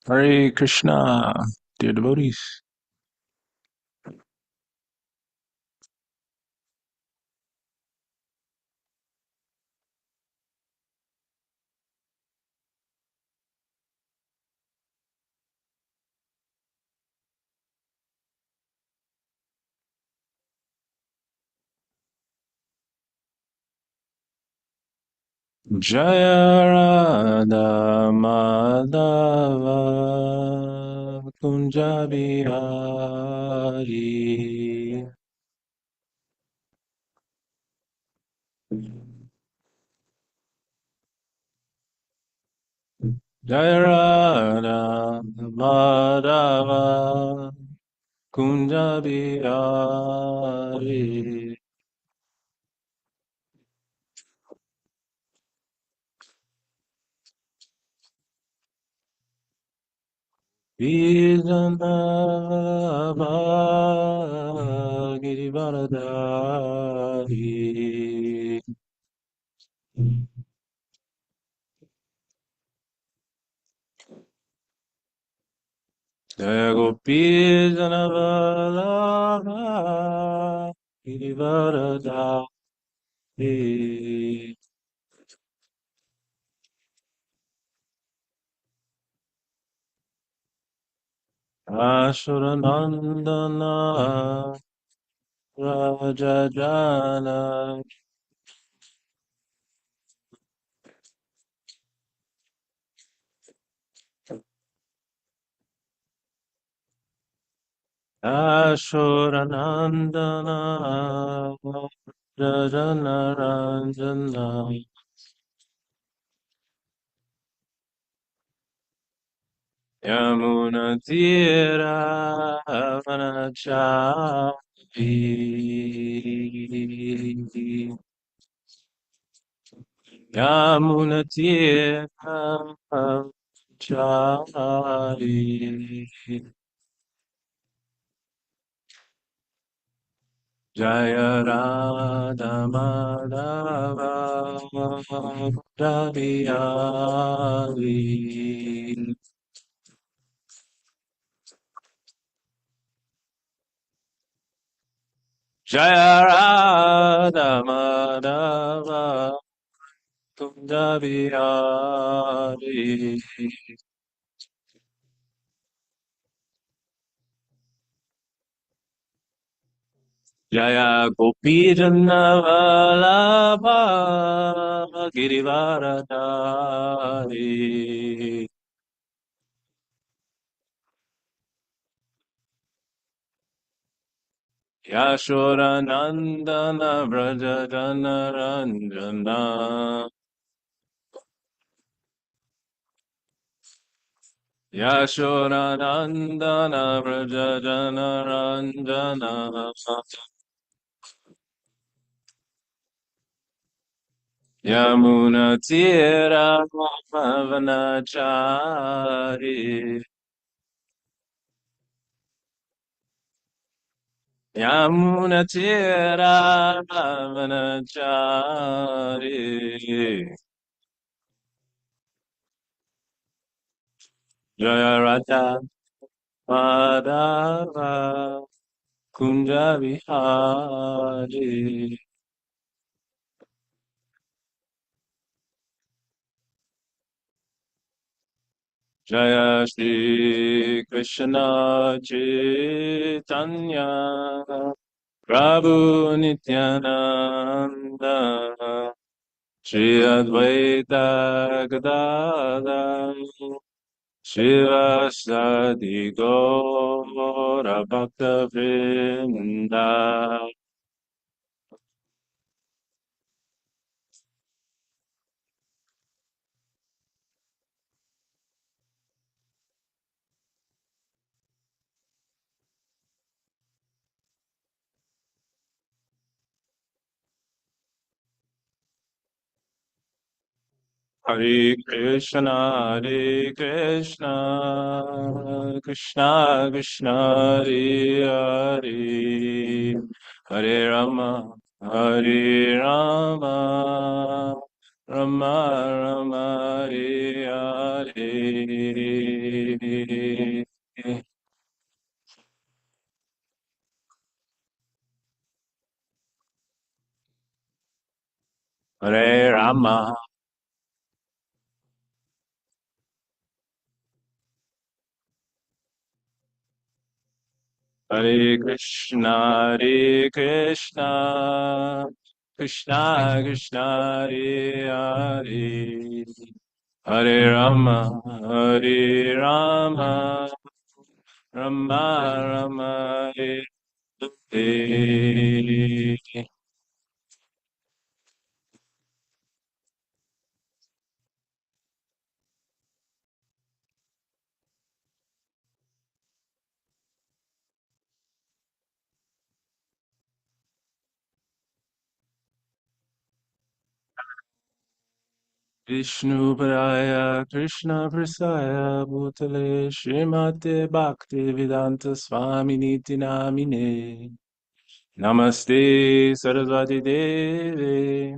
Hare Krishna, dear devotees. Jaya Radha Madhava Kunja Bihari. Jaya Radha Madhava Kunja Bihari. Vijanava Girivaradari. Jaya Gopi Janavallabha Girivaradari. Ashuranandana Raja Jana. Ashuranandana Raja Naranjana. Yamuna Tira Vanachavi. Yamuna Tira Vanachavi. Jaya Radha Madhava Ravi. Jaya Radha Madhava Kunda Bihari. Jaya Gopi Jannavalabha Girivaradari. Yashora Nandana Vraja Janaranjana. Yashora Nandana Vraja Janaranjana. Yamuna Tira Pavanachari. Yamuna Tira Pavanachari. Jaya Radha Madhava Kunja Vihari. Jaya Shri Krishna Chaitanya Prabhu Nityananda Shri Advaita Gadadha Shiva Sadi Gaura Bhakta Vrinda. Hare Krishna, Hare Krishna, Krishna Krishna, Hare Hare, Hare Rama, Hare Rama, Rama Rama, Hare Hare Rama, Hare Krishna, Hare Krishna, Krishna Krishna, Hare Hare, Hare Rama, Hare Rama, Rama Rama, Hare Hare. Vishnu Padaya Krishna Prasaya Bhutale Srimate Bhakti Vedanta Swami Niti Namine Namaste Saraswati Deve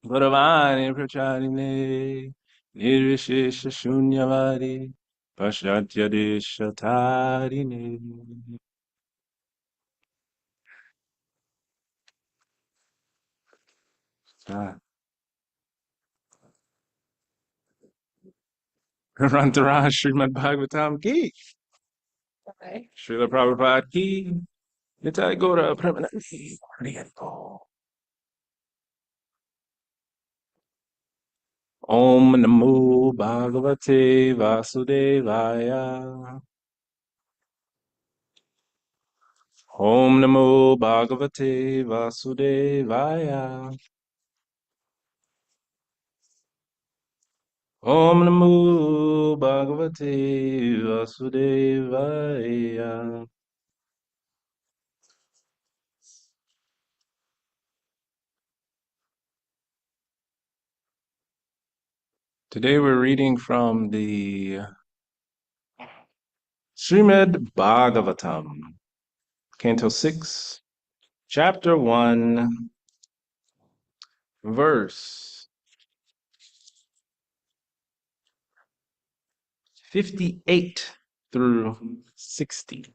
Gauravani Pracharine Nirvishesha Shunyavadi Paschatya Deshatarine. Rantara Srimad Bhagavatam Ki Srila Prabhupada Ki Nitai Gora Premanandi Hariyato. Om Namo Bhagavate Vasudevaya. Om Namo Bhagavate Vasudevaya. Om Namo Bhagavate Vasudevaya. Today we're reading from the Srimad Bhagavatam, Canto 6, Chapter 1, Verse 58 through 60.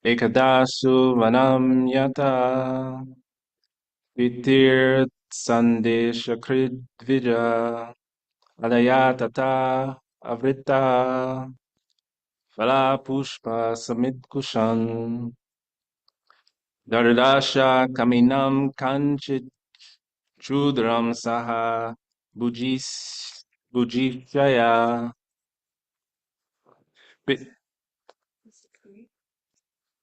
Ekadasu vanam yata vitir sandesha kridvija adayatata avrita phala pushpa samitkushan daradasha kaminam kanchit chudram saha bujishaya. Bit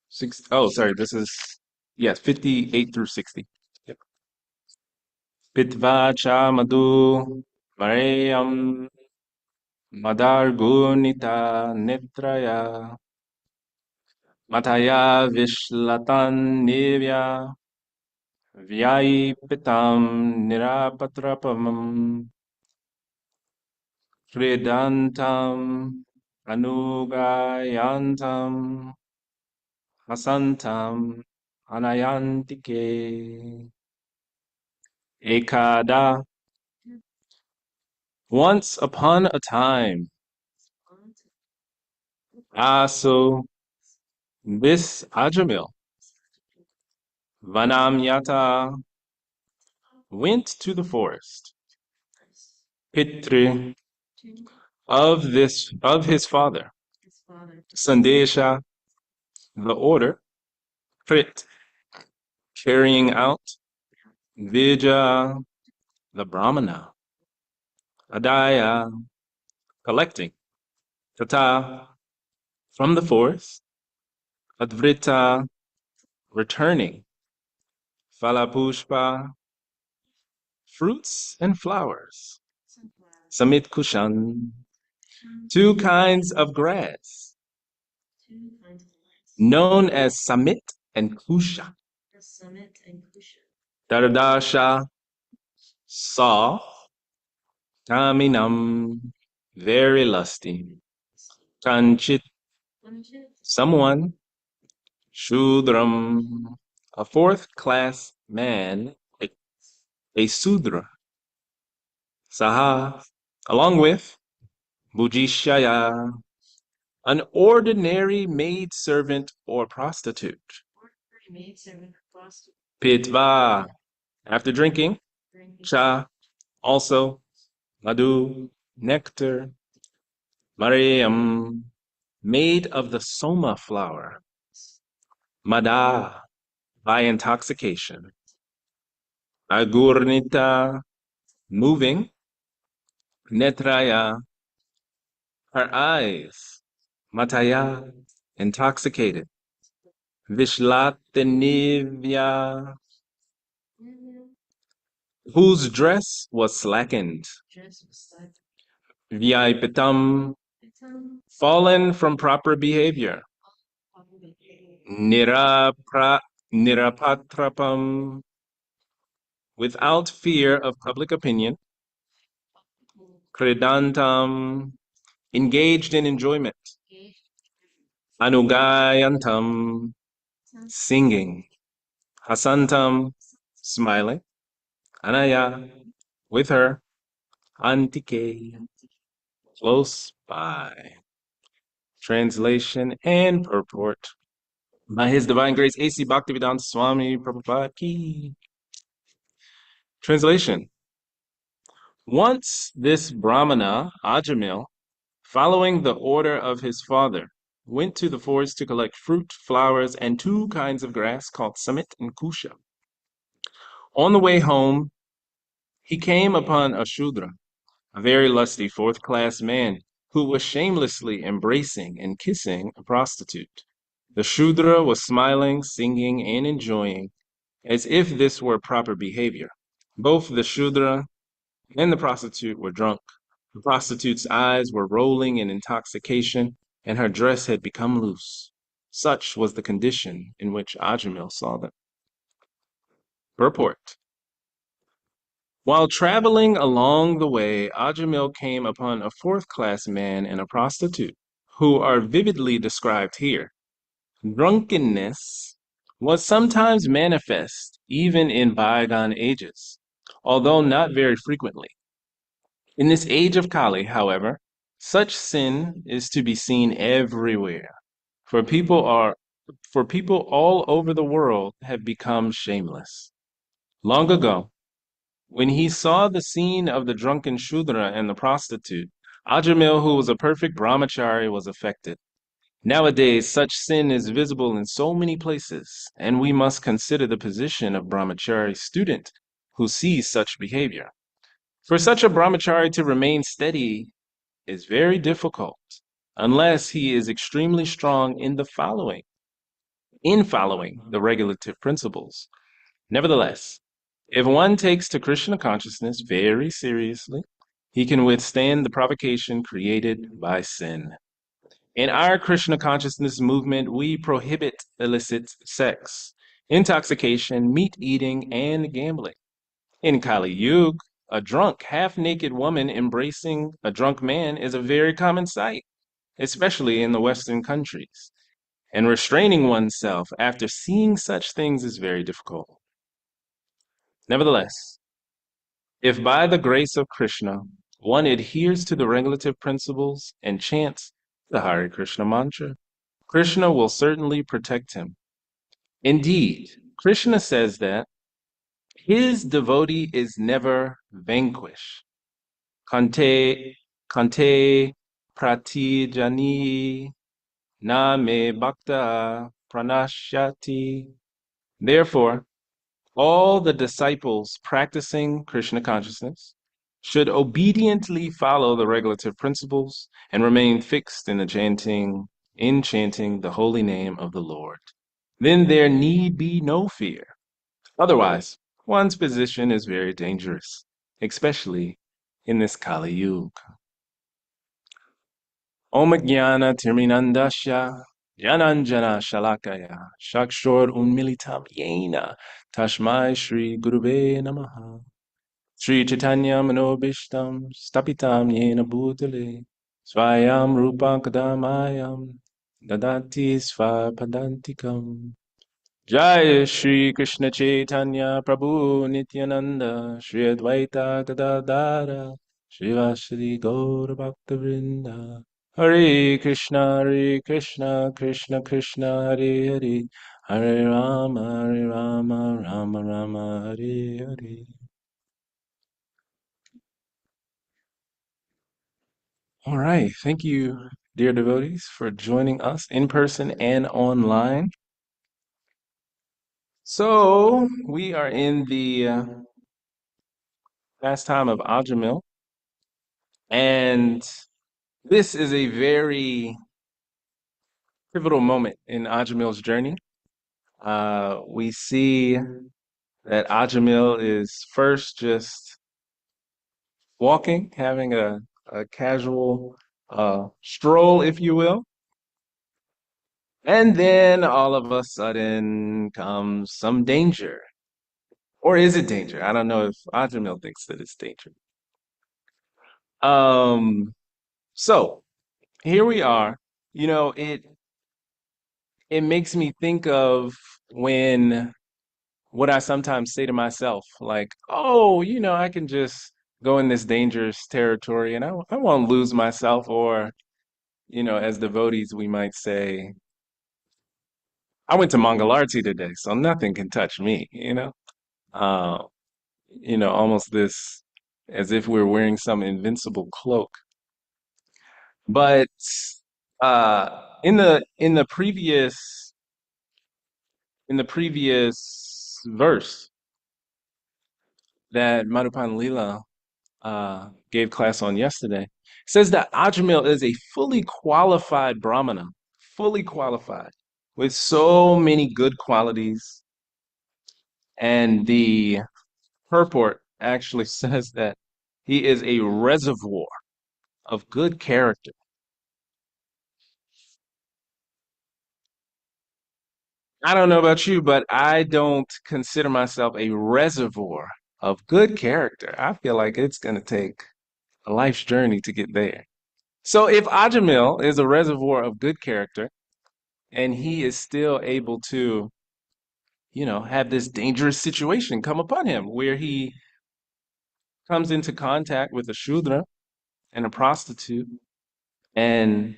six. Oh, sorry. This is yes, 58 through 60. Yep. Pitva cha madhu Marayam Madargunita Nitraya Mataya Vishlatan Nivya Vyai Pitam Nirapatrapam Kridantam Anugayantam Hasantam Anayantike. Ekada. Once upon a time, so this Ajamil, Vanamyata, went to the forest, Pitri, of his father, Sandesha, the order, Prit, carrying out, Vija, the Brahmana, Adaya, collecting, Tata, from the forest, Advrita, returning, Phalapushpa, fruits and flowers, Samit Kushan, two kinds of grass, known as Samit and Kusha. Daradasha saw, Taminam, very lusty, Kanchit, someone, Shudram, a fourth class man, a Sudra. Saha, along with Bujishaya, an ordinary maidservant or prostitute. Pitva, after drinking. Cha, also. Madhu, nectar. Mariam, made of the soma flower. Mada, by intoxication. Agurnita, moving. Netraya, her eyes. Mataya, intoxicated. Vishlatnivya, whose dress was slackened. Vyaipitam, fallen from proper behavior. Nirapra, Nirapatrapam, without fear of public opinion. Kridantam, engaged in enjoyment. Anugayantam, singing. Hasantam, smiling. Anaya, with her. Antike, close by. Translation and purport. By His Divine Grace, A.C. Bhaktivedanta Swami Prabhupada Ki. Translation. Once this Brahmana, Ajamil, following the order of his father, went to the forest to collect fruit, flowers, and two kinds of grass called summit and kusha. On the way home, he came upon a Shudra, a very lusty fourth-class man, who was shamelessly embracing and kissing a prostitute. The Shudra was smiling, singing, and enjoying, as if this were proper behavior. Both the Shudra and the prostitute were drunk. The prostitute's eyes were rolling in intoxication, and her dress had become loose. Such was the condition in which Ajamil saw them. Purport. While traveling along the way, Ajamil came upon a fourth-class man and a prostitute, who are vividly described here. Drunkenness was sometimes manifest even in bygone ages, although not very frequently. In this age of Kali, however, such sin is to be seen everywhere, for people all over the world have become shameless. Long ago, when he saw the scene of the drunken Shudra and the prostitute, Ajamil, who was a perfect brahmachari, was affected. Nowadays, such sin is visible in so many places, and we must consider the position of brahmachari student who sees such behavior. For such a brahmachari to remain steady is very difficult, unless he is extremely strong in following the regulative principles. Nevertheless, if one takes to Krishna consciousness very seriously, he can withstand the provocation created by sin. In our Krishna consciousness movement, we prohibit illicit sex, intoxication, meat eating, and gambling. In Kali Yuga, a drunk, half-naked woman embracing a drunk man is a very common sight, especially in the Western countries. And restraining oneself after seeing such things is very difficult. Nevertheless, if by the grace of Krishna, one adheres to the regulative principles and chants the Hare Krishna mantra, Krishna will certainly protect him. Indeed, Krishna says that his devotee is never vanquished. Kante, Kante pratijani na me bhakta pranashyati. Therefore, all the disciples practicing Krishna consciousness should obediently follow the regulative principles and remain fixed in chanting the holy name of the Lord. Then there need be no fear. Otherwise, one's position is very dangerous, especially in this Kali Yuga. Om Jnana Tirminandasya Jananjana Shalakaya Shakshor Unmilitam Yena Tashmai Shri Gurube Namaha Sri Chaitanya Manobishtam Stapitam Yena Bhutale Svayam Rupankadamayam Dadati Svapadantikam. Jai Shri Krishna Chaitanya Prabhu Nityananda Shri Advaita Gadadara Shivashri Gaura Bhakta Vrinda Hare Krishna Krishna Krishna Hare Hare Hare Rama Rama Rama Hare Hare. All right, thank you, dear devotees, for joining us in person and online. So we are in the pastime of Ajamil. And this is a very pivotal moment in Ajamil's journey. We see that Ajamil is first just walking, having a casual stroll, if you will. And then all of a sudden comes some danger. Or is it danger? I don't know if Ajamil thinks that it's danger. Um, so here we are. You know, it makes me think of when what I sometimes say to myself, like, oh, I can just go in this dangerous territory and I won't lose myself. Or, as devotees, we might say, I went to Mangalarti today, so nothing can touch me. Uh, almost this as if we're wearing some invincible cloak. But in the previous verse that Madhupan Lila gave class on yesterday, says that Ajamil is a fully qualified Brahmana, fully qualified, with so many good qualities. And the purport actually says that he is a reservoir of good character. I don't know about you, but I don't consider myself a reservoir of good character. I feel like it's going to take a life's journey to get there. So if Ajamil is a reservoir of good character and he is still able to, have this dangerous situation come upon him where he comes into contact with a Shudra and a prostitute, and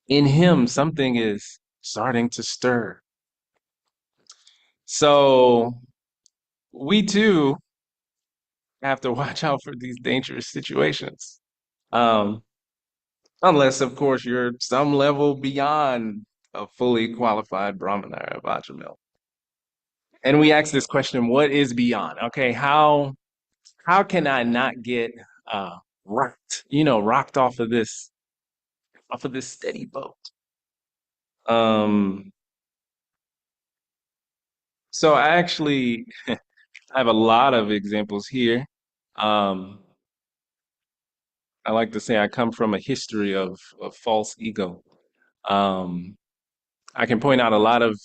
in him something is starting to stir. So we too have to watch out for these dangerous situations. Um, unless, of course, you're some level beyond a fully qualified Brahmana of Ajamil. And we ask this question, what is beyond? Okay, how can I not get rocked off of this steady boat? Um, so I actually I have a lot of examples here. Um, I like to say I come from a history of false ego. Um, I can point out a lot of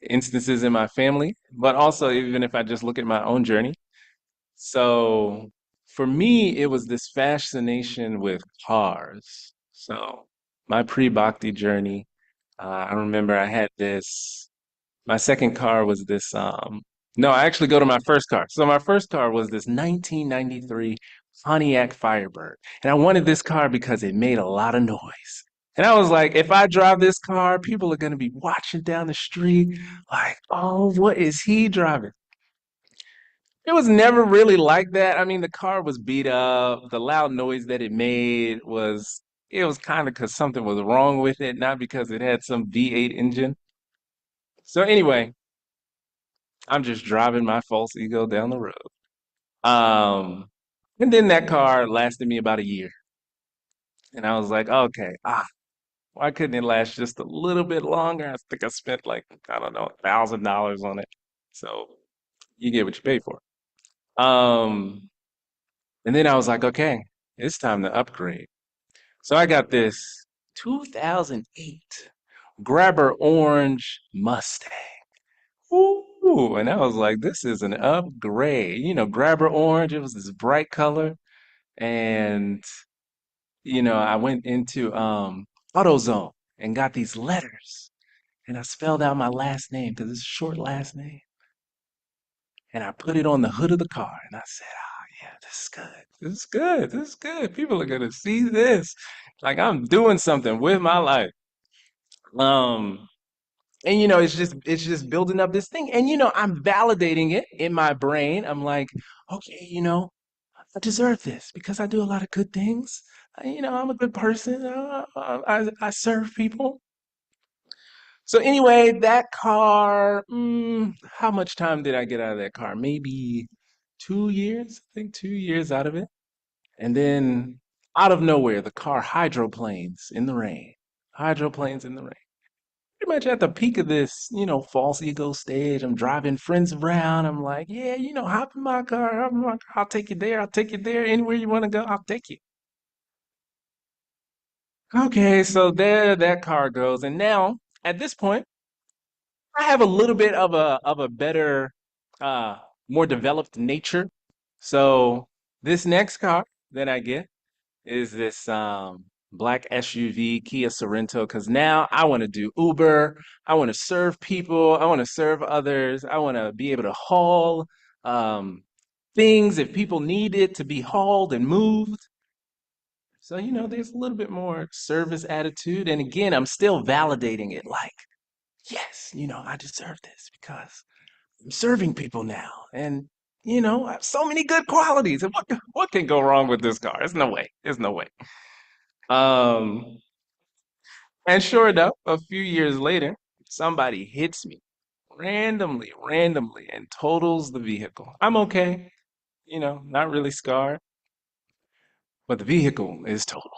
instances in my family, but also even if I just look at my own journey. So for me, it was this fascination with cars. So my pre-bhakti journey, I remember I had this. My second car was this. No, I actually go to my first car. So my first car was this 1993 Pontiac Firebird, and I wanted this car because it made a lot of noise. And I was like, if I drive this car, people are going to be watching down the street, like, oh, what is he driving? It was never really like that. I mean, the car was beat up. The loud noise that it was kind of because something was wrong with it, not because it had some V8 engine. So anyway, I'm just driving my false ego down the road. Um, and then that car lasted me about a year. And I was like, okay, why couldn't it last just a little bit longer? I think I spent like, I don't know, $1,000 on it. So you get what you pay for. Um, and then I was like, okay, it's time to upgrade. So I got this 2008 Grabber Orange Mustang. Ooh, and I was like, this is an upgrade. Grabber Orange, it was this bright color. And, I went into AutoZone and got these letters. And I spelled out my last name because it's a short last name. And I put it on the hood of the car. And I said, oh, yeah, this is good. This is good. This is good. People are going to see this. Like I'm doing something with my life. Um, and it's just building up this thing. And I'm validating it in my brain. I'm like, okay, I deserve this because I do a lot of good things. I'm a good person. I serve people. So anyway, that car, how much time did I get out of that car? Maybe 2 years. I think 2 years out of it. And then out of nowhere, the car hydroplanes in the rain. Hydroplanes in the rain. Pretty much at the peak of this, false ego stage. I'm driving friends around. I'm like, yeah, hop in my car, hop in my car. I'll take you there. I'll take you there. Anywhere you want to go, I'll take you. Okay, so there that car goes. And now at this point, I have a little bit of a better, uh, more developed nature. So this next car that I get is this black SUV Kia Sorento because now I want to do Uber. I want to serve people. I want to serve others. I want to be able to haul um, things if people need it to be hauled and moved. So, there's a little bit more service attitude. And again, I'm still validating it like, yes, I deserve this because I'm serving people now. And, I have so many good qualities. And what can go wrong with this car? There's no way. There's no way. Um, and sure enough, a few years later, somebody hits me randomly, and totals the vehicle. I'm okay, not really scarred, but the vehicle is totaled.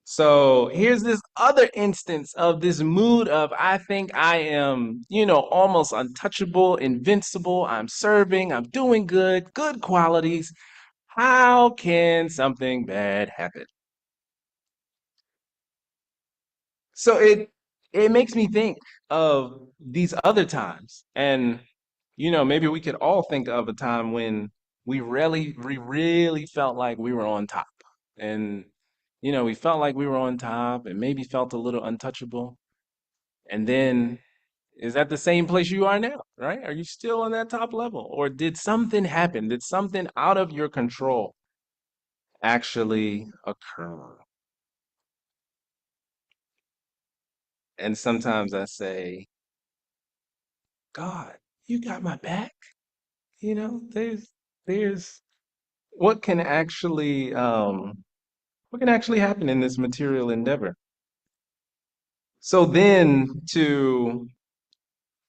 So here's this other instance of this mood of I think I am, almost untouchable, invincible. I'm serving, I'm doing good qualities. How can something bad happen? So it makes me think of these other times. And maybe we could all think of a time when we really felt like we were on top. And we felt like we were on top and maybe felt a little untouchable. And then is that the same place you are now, right? Are you still on that top level? Or did something happen? Did something out of your control actually occur? And sometimes I say, God, you got my back. There's what can actually happen in this material endeavor. So then to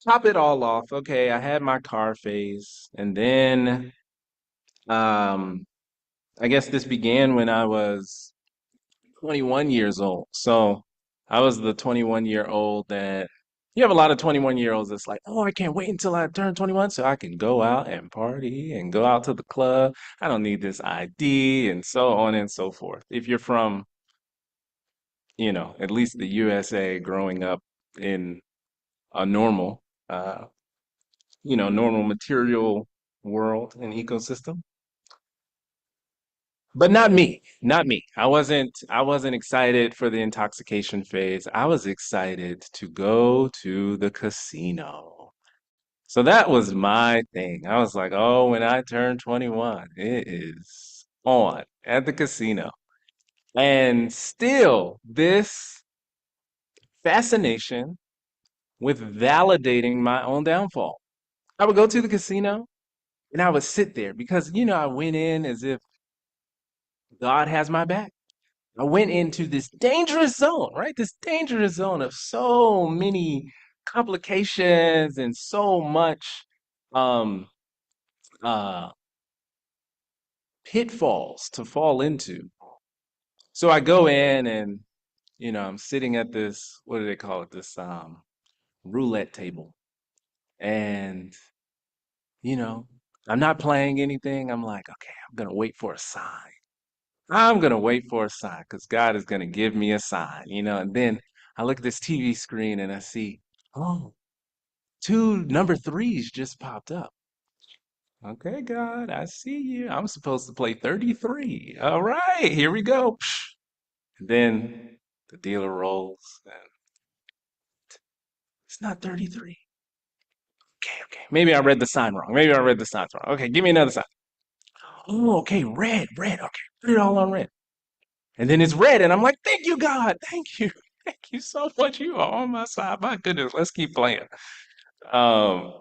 top it all off, okay, I had my car phase, and then um I guess this began when I was 21 years old. So I was the 21-year-old that you have a lot of 21-year-olds that's like, oh, I can't wait until I turn 21 so I can go out and party and go out to the club. I don't need this ID and so on and so forth. If you're from, at least the USA growing up in a normal material world and ecosystem. But not me, not me. I wasn't excited for the intoxication phase. I was excited to go to the casino. So that was my thing. I was like, "Oh, when I turn 21, it is on at the casino." And still this fascination with validating my own downfall. I would go to the casino and I would sit there because I went in as if God has my back. I went into this dangerous zone, right? This dangerous zone of so many complications and so much um uh pitfalls to fall into. So I go in and I'm sitting at this, what do they call it? This roulette table. And you know, I'm not playing anything. I'm like, okay, I'm gonna wait for a sign. I'm gonna wait for a sign because God is gonna give me a sign. And then I look at this TV screen and I see, oh, two number threes just popped up. Okay, God, I see you. I'm supposed to play 33. All right, here we go. And then the dealer rolls. It's not 33. Okay, okay. Maybe I read the sign wrong. Maybe I read the signs wrong. Okay, give me another sign. Oh, okay, red, red. Okay, put it all on red. And then it's red, and I'm like, thank you, God. Thank you. Thank you so much. You are on my side. My goodness, let's keep playing. Um,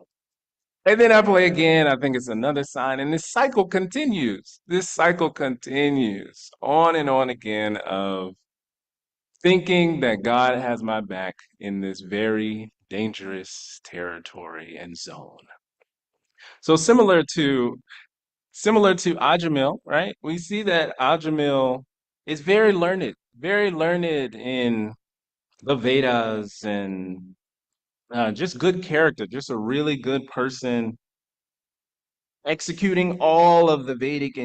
and then I play again. I think it's another sign, and this cycle continues. This cycle continues on and on again of thinking that God has my back in this very dangerous territory and zone. So similar to Ajamil, right? We see that Ajamil is very learned in the Vedas and just good character, just a really good person, executing all of the Vedic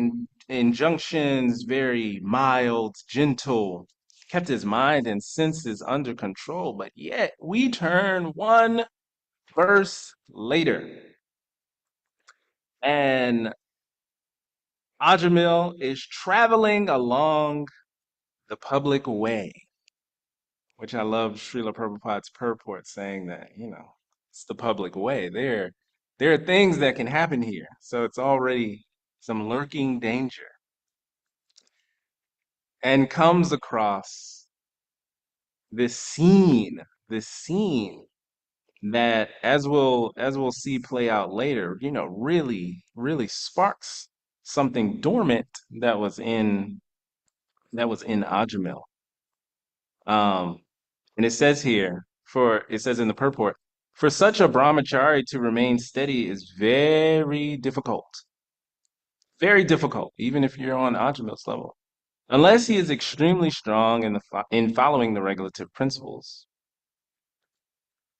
injunctions, very mild, gentle, kept his mind and senses under control. But yet we turn one verse later, and Ajamil is traveling along the public way, which I love Srila Prabhupada's purport saying that, it's the public way. There are things that can happen here. So it's already some lurking danger, and comes across this scene, this scene that as we'll see play out later, really, really sparks something dormant that was in Ajamil. Um, And it says here, it says in the purport, for such a brahmachari to remain steady is very difficult, even if you're on Ajamil's level, unless he is extremely strong in following the regulative principles.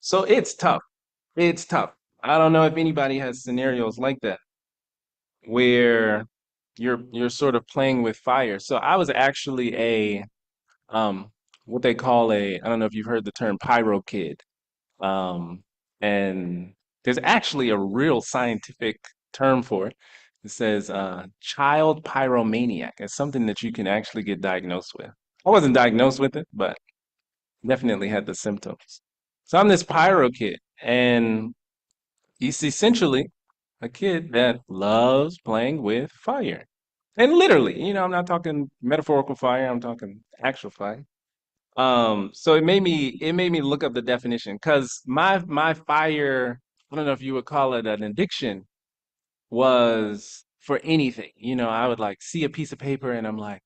So it's tough. It's tough. I don't know if anybody has scenarios like that where you're sort of playing with fire. So I was actually a what they call I don't know if you've heard the term pyro kid. Um, and there's actually a real scientific term for it. It says child pyromaniac. It's something that you can actually get diagnosed with. I wasn't diagnosed with it, but definitely had the symptoms. So I'm this pyro kid, and he's essentially a kid that loves playing with fire. And literally, I'm not talking metaphorical fire, I'm talking actual fire. So it made me look up the definition because my fire, I don't know if you would call it an addiction, was for anything. I would like see a piece of paper and I'm like,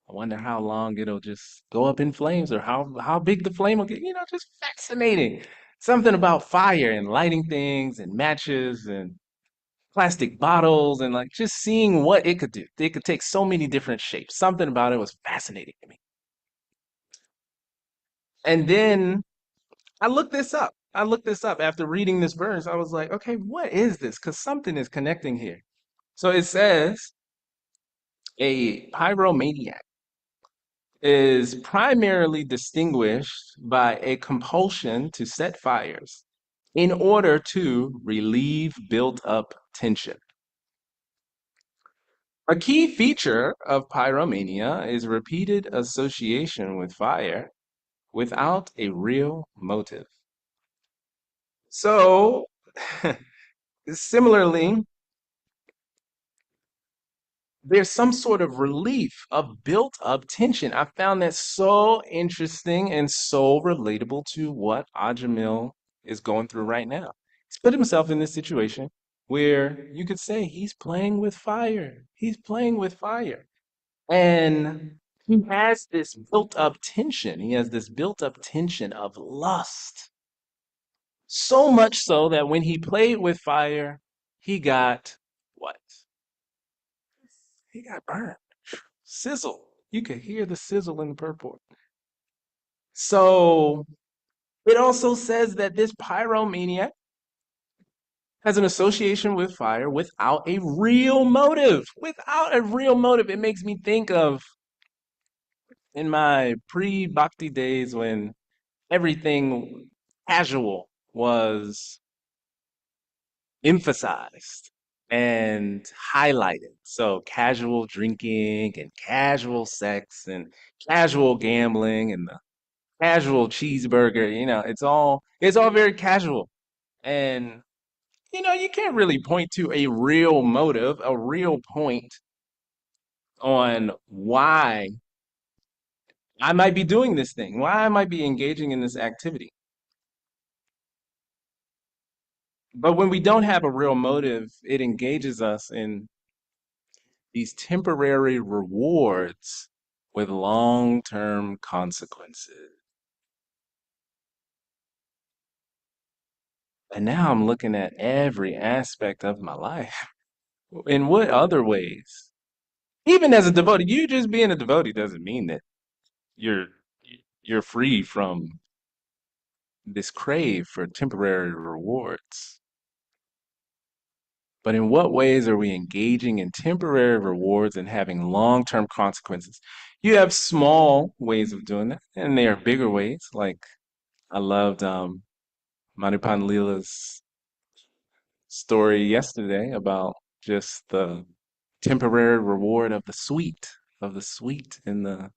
I wonder how long it'll just go up in flames or how big the flame will get, just fascinating. Something about fire and lighting things and matches and plastic bottles and like just seeing what it could do. It could take so many different shapes. Something about it was fascinating to me. And then I looked this up. I looked this up after reading this verse. I was like, okay, what is this? Because something is connecting here. So it says a pyromaniac is primarily distinguished by a compulsion to set fires in order to relieve built up tension. A key feature of pyromania is repeated association with fire without a real motive. So, similarly, there's some sort of relief of built up tension. I found that so interesting and so relatable to what Ajamil is going through right now. He's put himself in this situation where you could say he's playing with fire. He's playing with fire. And he has this built up tension. He has this built up tension of lust. So much so that when he played with fire, he got what? He got burned. Sizzle. You could hear the sizzle in the purport. So it also says that this pyromaniac has an association with fire without a real motive. Without a real motive. It makes me think of in my pre-bhakti days when everything casual was emphasized and highlighted. So casual drinking and casual sex and casual gambling and the casual cheeseburger, it's all very casual. And you can't really point to a real motive, a real point on why I might be doing this thing, why I might be engaging in this activity. But when we don't have a real motive, it engages us in these temporary rewards with long-term consequences. And now I'm looking at every aspect of my life. In what other ways? Even as a devotee, you just being a devotee doesn't mean that you're you're free from this crave for temporary rewards. But in what ways are we engaging in temporary rewards and having long-term consequences? You have small ways of doing that, and there are bigger ways. Like I loved Madhupan Leela's story yesterday about just the temporary reward of the sweet in the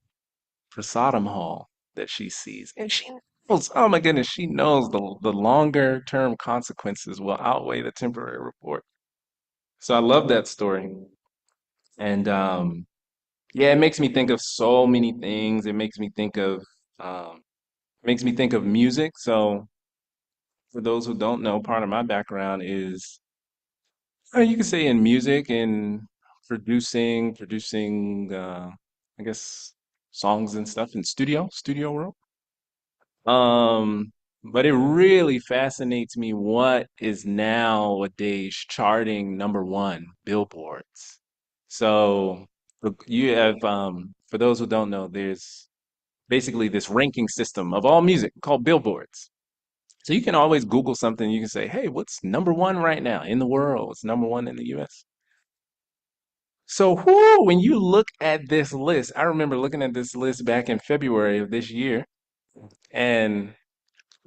prasadam hall that she sees. And she knows, oh my goodness, she knows the longer term consequences will outweigh the temporary reward. So I love that story. And yeah, it makes me think of so many things. It makes me think of music. So for those who don't know, part of my background is you can say in music and producing I guess songs and stuff in studio world. Um, but it really fascinates me what is nowadays charting number one billboards. So you have, for those who don't know, there's basically this ranking system of all music called billboards. So you can always Google something. You can say, "Hey, what's number one right now in the world? What's number one in the U.S.?" So, whoo, when you look at this list, I remember looking at this list back in February of this year, and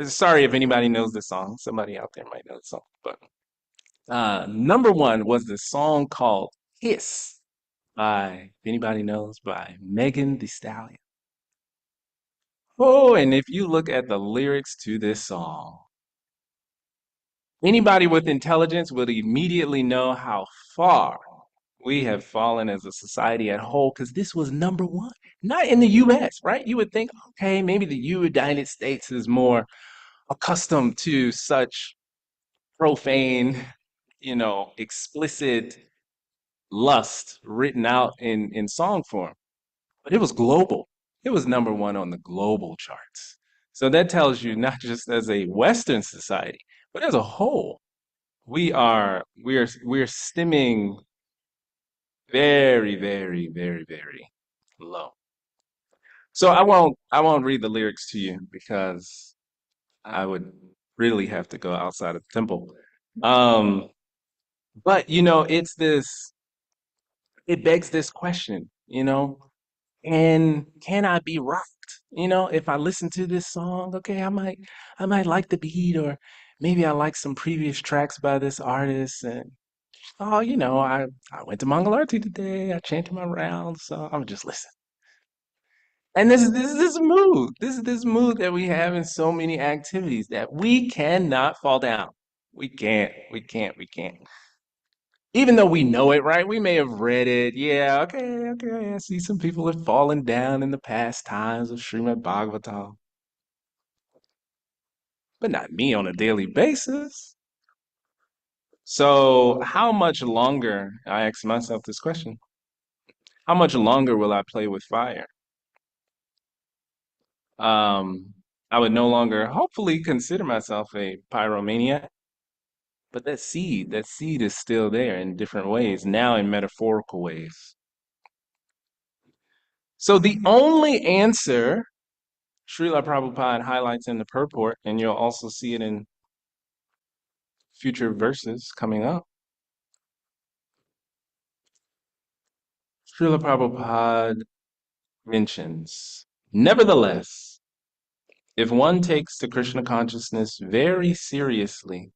sorry if anybody knows the song. Somebody out there might know the song. But number one was the song called Kiss if anybody knows, by Megan Thee Stallion. Oh, and if you look at the lyrics to this song, anybody with intelligence would immediately know how far we have fallen as a society at whole because this was number one, not in the US, right? You would think, okay, maybe the United States is more accustomed to such profane, explicit lust written out in song form. But it was global. It was number one on the global charts. So that tells you not just as a Western society, but as a whole, we are stemming very, very, very, very low. So I won't read the lyrics to you because I would really have to go outside of the temple. Um, but it begs this question, and can I be rocked? If I listen to this song, okay, I might like the beat, or maybe I like some previous tracks by this artist, and oh, I went to Mangalarti today, I chanted my rounds, so I'm just listen. And this is mood. This is this mood that we have in so many activities that we cannot fall down. We can't. We can't. We can't. Even though we know it, right? We may have read it. Yeah, okay, okay. I see some people have fallen down in the past times of Srimad Bhagavatam, but not me on a daily basis. So, how much longer, I ask myself this question, how much longer will I play with fire? Um, I would no longer, hopefully, consider myself a pyromaniac, but that seed is still there in different ways, now in metaphorical ways. So, the only answer Srila Prabhupada highlights in the purport, and you'll also see it in future verses coming up. Srila Prabhupada mentions, nevertheless, if one takes the Krishna consciousness very seriously,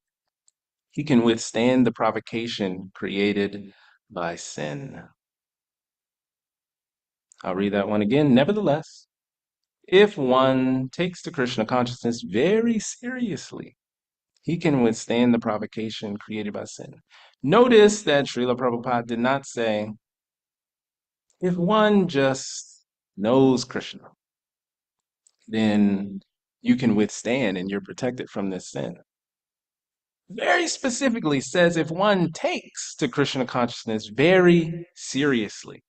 he can withstand the provocation created by sin. I'll read that one again. Nevertheless, If one takes to Krishna consciousness very seriously, he can withstand the provocation created by sin. Notice that Srila Prabhupada did not say, if one just knows Krishna, then you can withstand and you're protected from this sin. Very specifically says if one takes to Krishna consciousness very seriously.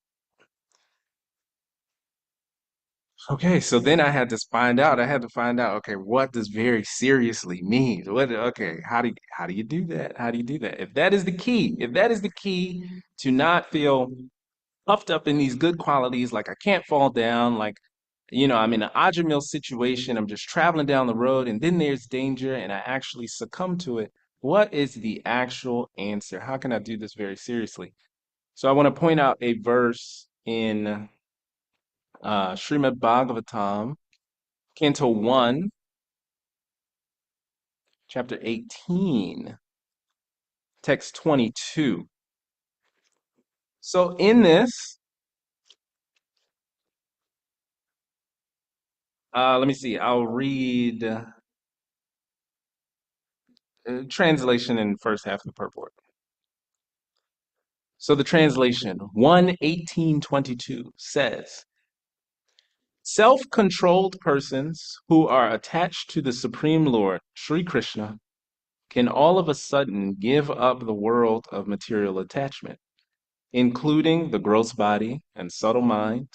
Okay, so then I had to find out. Okay, what does very seriously mean? Okay, how do you do that? How do you do that? If that is the key, if that is the key to not feel puffed up in these good qualities, like I can't fall down, like I'm in an Ajamil situation, I'm just traveling down the road, and then there's danger, and I actually succumb to it. What is the actual answer? How can I do this very seriously? So I want to point out a verse in Srimad Bhagavatam, Canto 1, chapter 18, text 22. So in this, let me see, I'll read translation in first half of the purport. So the translation, 1:18:22 says, self-controlled persons who are attached to the Supreme Lord, Sri Krishna, can all of a sudden give up the world of material attachment, including the gross body and subtle mind,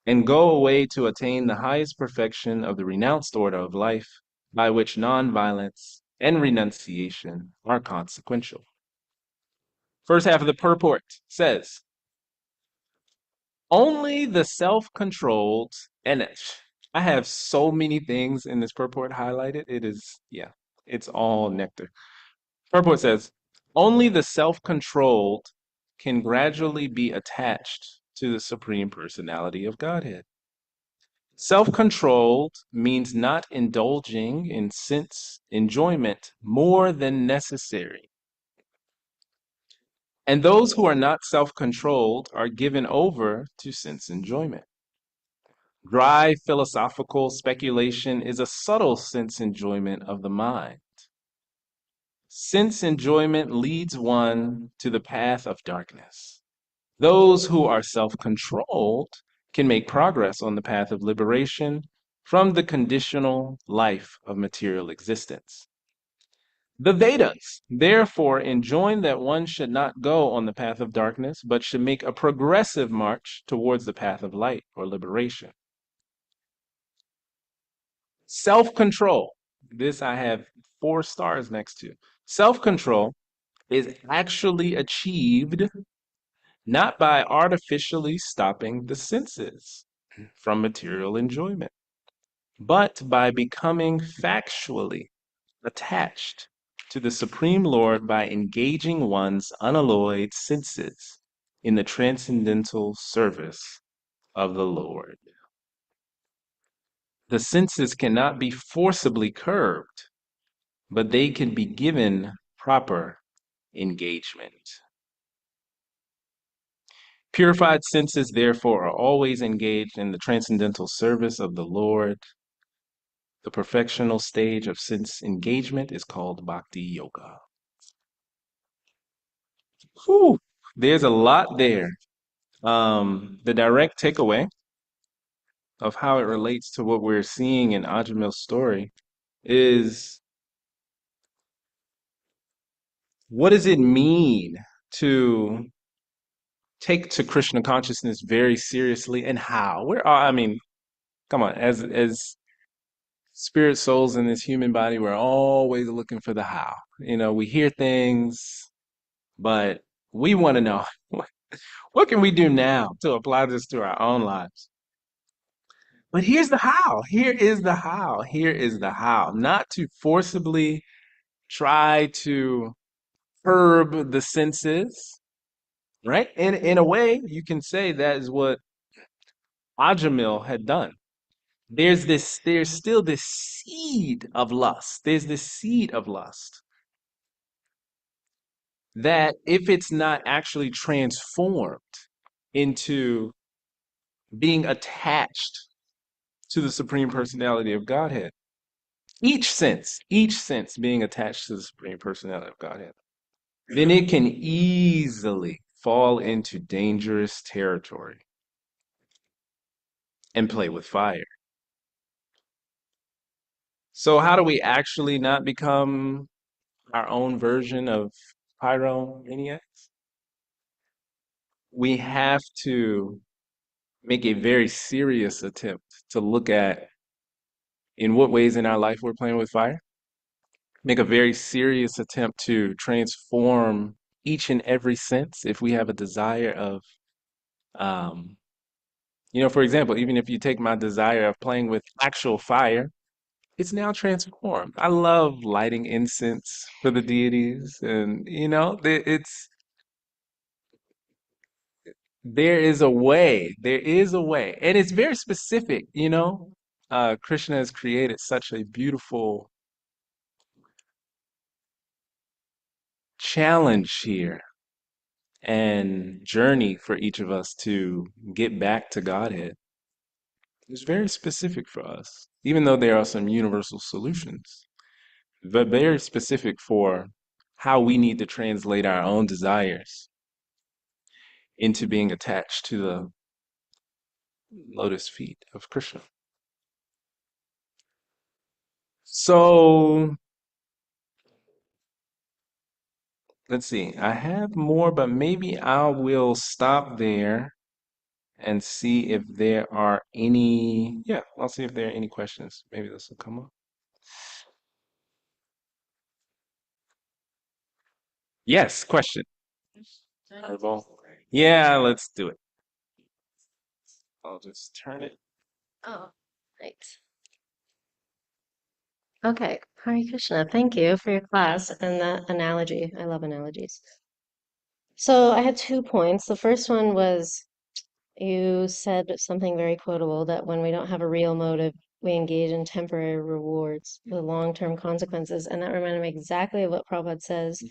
and go away to attain the highest perfection of the renounced order of life, by which non-violence and renunciation are consequential. First half of the purport says, only the self-controlled, and I have so many things in this purport highlighted. It is, yeah, it's all nectar. Purport says, only the self-controlled can gradually be attached to the Supreme Personality of Godhead. Self-controlled means not indulging in sense enjoyment more than necessary. And those who are not self-controlled are given over to sense enjoyment. Dry philosophical speculation is a subtle sense enjoyment of the mind. Sense enjoyment leads one to the path of darkness. Those who are self-controlled can make progress on the path of liberation from the conditional life of material existence. The Vedas, therefore, enjoin that one should not go on the path of darkness, but should make a progressive march towards the path of light or liberation. Self-control, this I have 4 stars next to. Self-control is actually achieved not by artificially stopping the senses from material enjoyment, but by becoming factually attached to the Supreme Lord by engaging one's unalloyed senses in the transcendental service of the Lord. The senses cannot be forcibly curbed, but they can be given proper engagement. Purified senses, therefore, are always engaged in the transcendental service of the Lord. The perfectional stage of sense engagement is called Bhakti Yoga. Whew, there's a lot there. The direct takeaway of how it relates to what we're seeing in Ajamil's story is, what does it mean to take to Krishna consciousness very seriously, and how? I mean, come on, as spirit souls in this human body, we're always looking for the how. We hear things, but we want to know what can we do now to apply this to our own lives. But here's the how. Here is the how. Here is the how. Not to forcibly try to curb the senses, right? In a way, you can say that is what Ajamil had done. There's still this seed of lust. There's this seed of lust that, if it's not actually transformed into being attached to the Supreme Personality of Godhead. Each sense being attached to the Supreme Personality of Godhead, then it can easily fall into dangerous territory and play with fire. So, how do we actually not become our own version of pyromaniacs? We have to make a very serious attempt to look at in what ways in our life we're playing with fire. Make a very serious attempt to transform each and every sense if we have a desire of, um, for example, even if you take my desire of playing with actual fire, it's now transformed. I love lighting incense for the deities, and it's there is a way, and it's very specific. Krishna has created such a beautiful challenge here and journey for each of us to get back to Godhead. It's very specific for us, even though there are some universal solutions, but very specific for how we need to translate our own desires into being attached to the lotus feet of Krishna. So let's see. I have more, but maybe I will stop there and see if there are any. Yeah, I'll see if there are any questions. Maybe this will come up. Yes, question. Herbal. Yeah, let's do it. I'll just turn it. Oh, right. Okay. Hare Krishna. Thank you for your class and that analogy. I love analogies. So I had 2 points. The first one was you said something very quotable that when we don't have a real motive, we engage in temporary rewards with long-term consequences. And that reminded me exactly of what Prabhupada says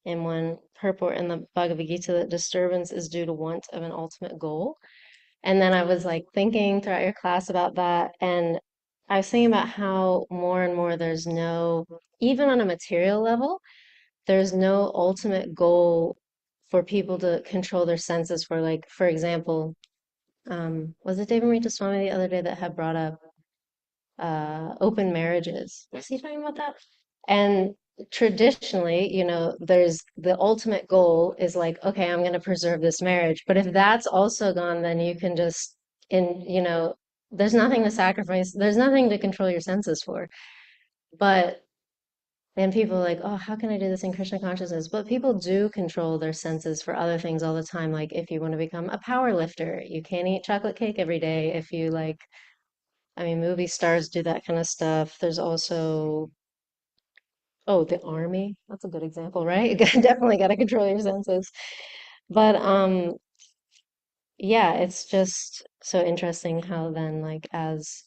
in one purport in the Bhagavad Gita, that disturbance is due to want of an ultimate goal. And then I was like thinking throughout your class about that. And I was thinking about how more and more there's no, even on a material level, there's no ultimate goal for people to control their senses for, like, for example, was it David Rita Swami the other day that had brought up open marriages? Was he talking about that? And traditionally, there's the ultimate goal is like, okay, I'm going to preserve this marriage. But if that's also gone, then you can just, there's nothing to sacrifice, there's nothing to control your senses for. But then people are like, oh, how can I do this in Krishna consciousness? But people do control their senses for other things all the time. Like if you want to become a power lifter, you can't eat chocolate cake every day. If you like, I mean, movie stars do that kind of stuff. There's also, oh, the army. That's a good example, right? Definitely got to control your senses. But yeah, it's just so interesting how then, like, as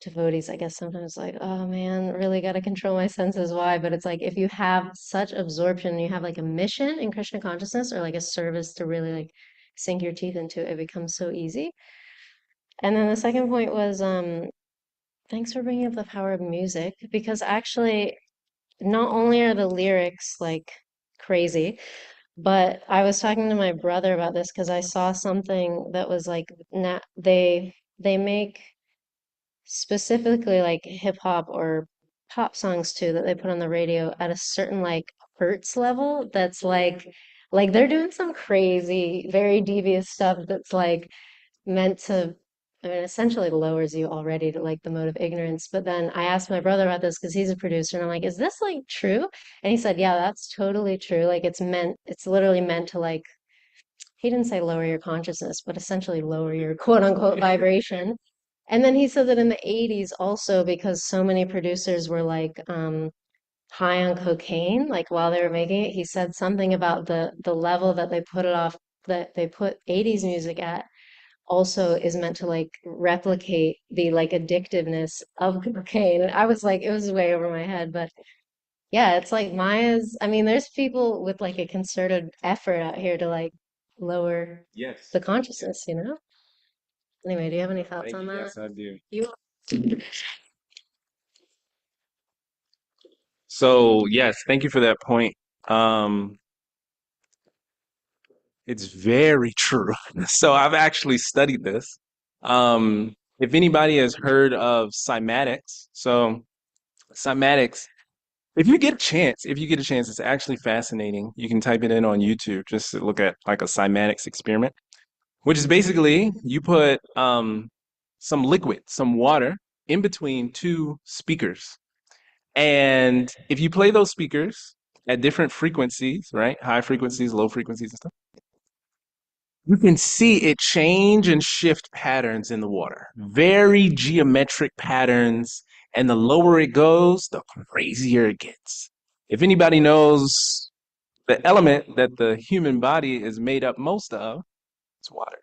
devotees, I guess sometimes like, oh man, really got to control my senses. Why? But it's like if you have such absorption, you have like a mission in Krishna consciousness or like a service to really like sink your teeth into it, it becomes so easy. And then the second point was, thanks for bringing up the power of music, because actually, not only are the lyrics like crazy, but I was talking to my brother about this because I saw something that was like, they make specifically like hip hop or pop songs too that they put on the radio at a certain like hertz level that's like they're doing some crazy, very devious stuff that's like meant to, I mean, essentially lowers you already to like the mode of ignorance. But then I asked my brother about this because he's a producer, and I'm like, is this like true? And he said, yeah, that's totally true. Like it's literally meant to like, he didn't say lower your consciousness, but essentially lower your quote unquote vibration. And then he said that in the 80s also, because so many producers were like high on cocaine, like while they were making it, he said something about the level that they put it off, that they put 80s music at also is meant to like replicate the like addictiveness of cocaine. And I was like, it was way over my head, but yeah, it's like Maya's, I mean, there's people with like a concerted effort out here to like lower Yes. the consciousness, you know? Anyway, do you have any thoughts Thank on you. that? Yes, I do. You So, yes, thank you for that point. Um, it's very true. So, I've actually studied this. If anybody has heard of cymatics, so cymatics, if you get a chance, it's actually fascinating. You can type it in on YouTube just to look at like a cymatics experiment, which is basically you put some liquid, some water in between two speakers. And if you play those speakers at different frequencies, right? High frequencies, low frequencies and stuff, you can see it change and shift patterns in the water. Very geometric patterns. And the lower it goes, the crazier it gets. If anybody knows the element that the human body is made up most of, it's water.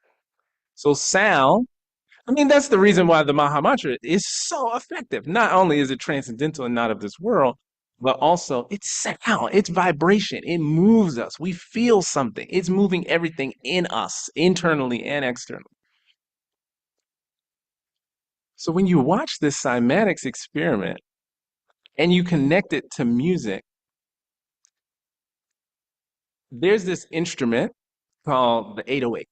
So sound, I mean, that's the reason why the Maha Mantra is so effective. Not only is it transcendental and not of this world, but also it's sound, it's vibration, it moves us. We feel something. It's moving everything in us, internally and externally. So when you watch this cymatics experiment and you connect it to music, there's this instrument called the 808.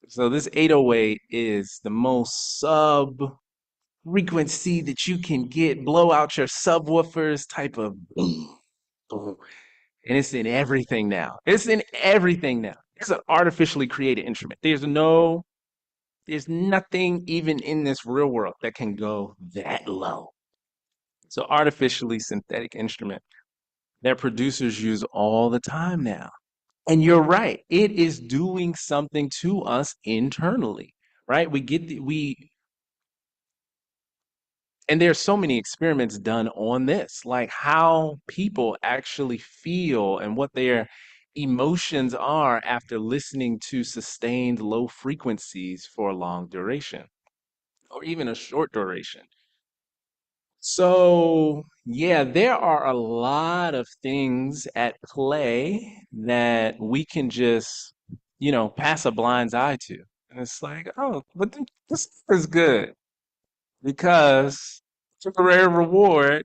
So this 808 is the most sub frequency that you can get, blow out your subwoofers type of boom, boom. And it's in everything now. It's in everything now. It's an artificially created instrument. There's nothing even in this real world that can go that low. So artificially synthetic instrument that producers use all the time now. And you're right. It is doing something to us internally, right? And there's so many experiments done on this, like how people actually feel and what their emotions are after listening to sustained low frequencies for a long duration or even a short duration. So, yeah, there are a lot of things at play that we can just, pass a blind eye to. And it's like, oh, but this is good because temporary reward,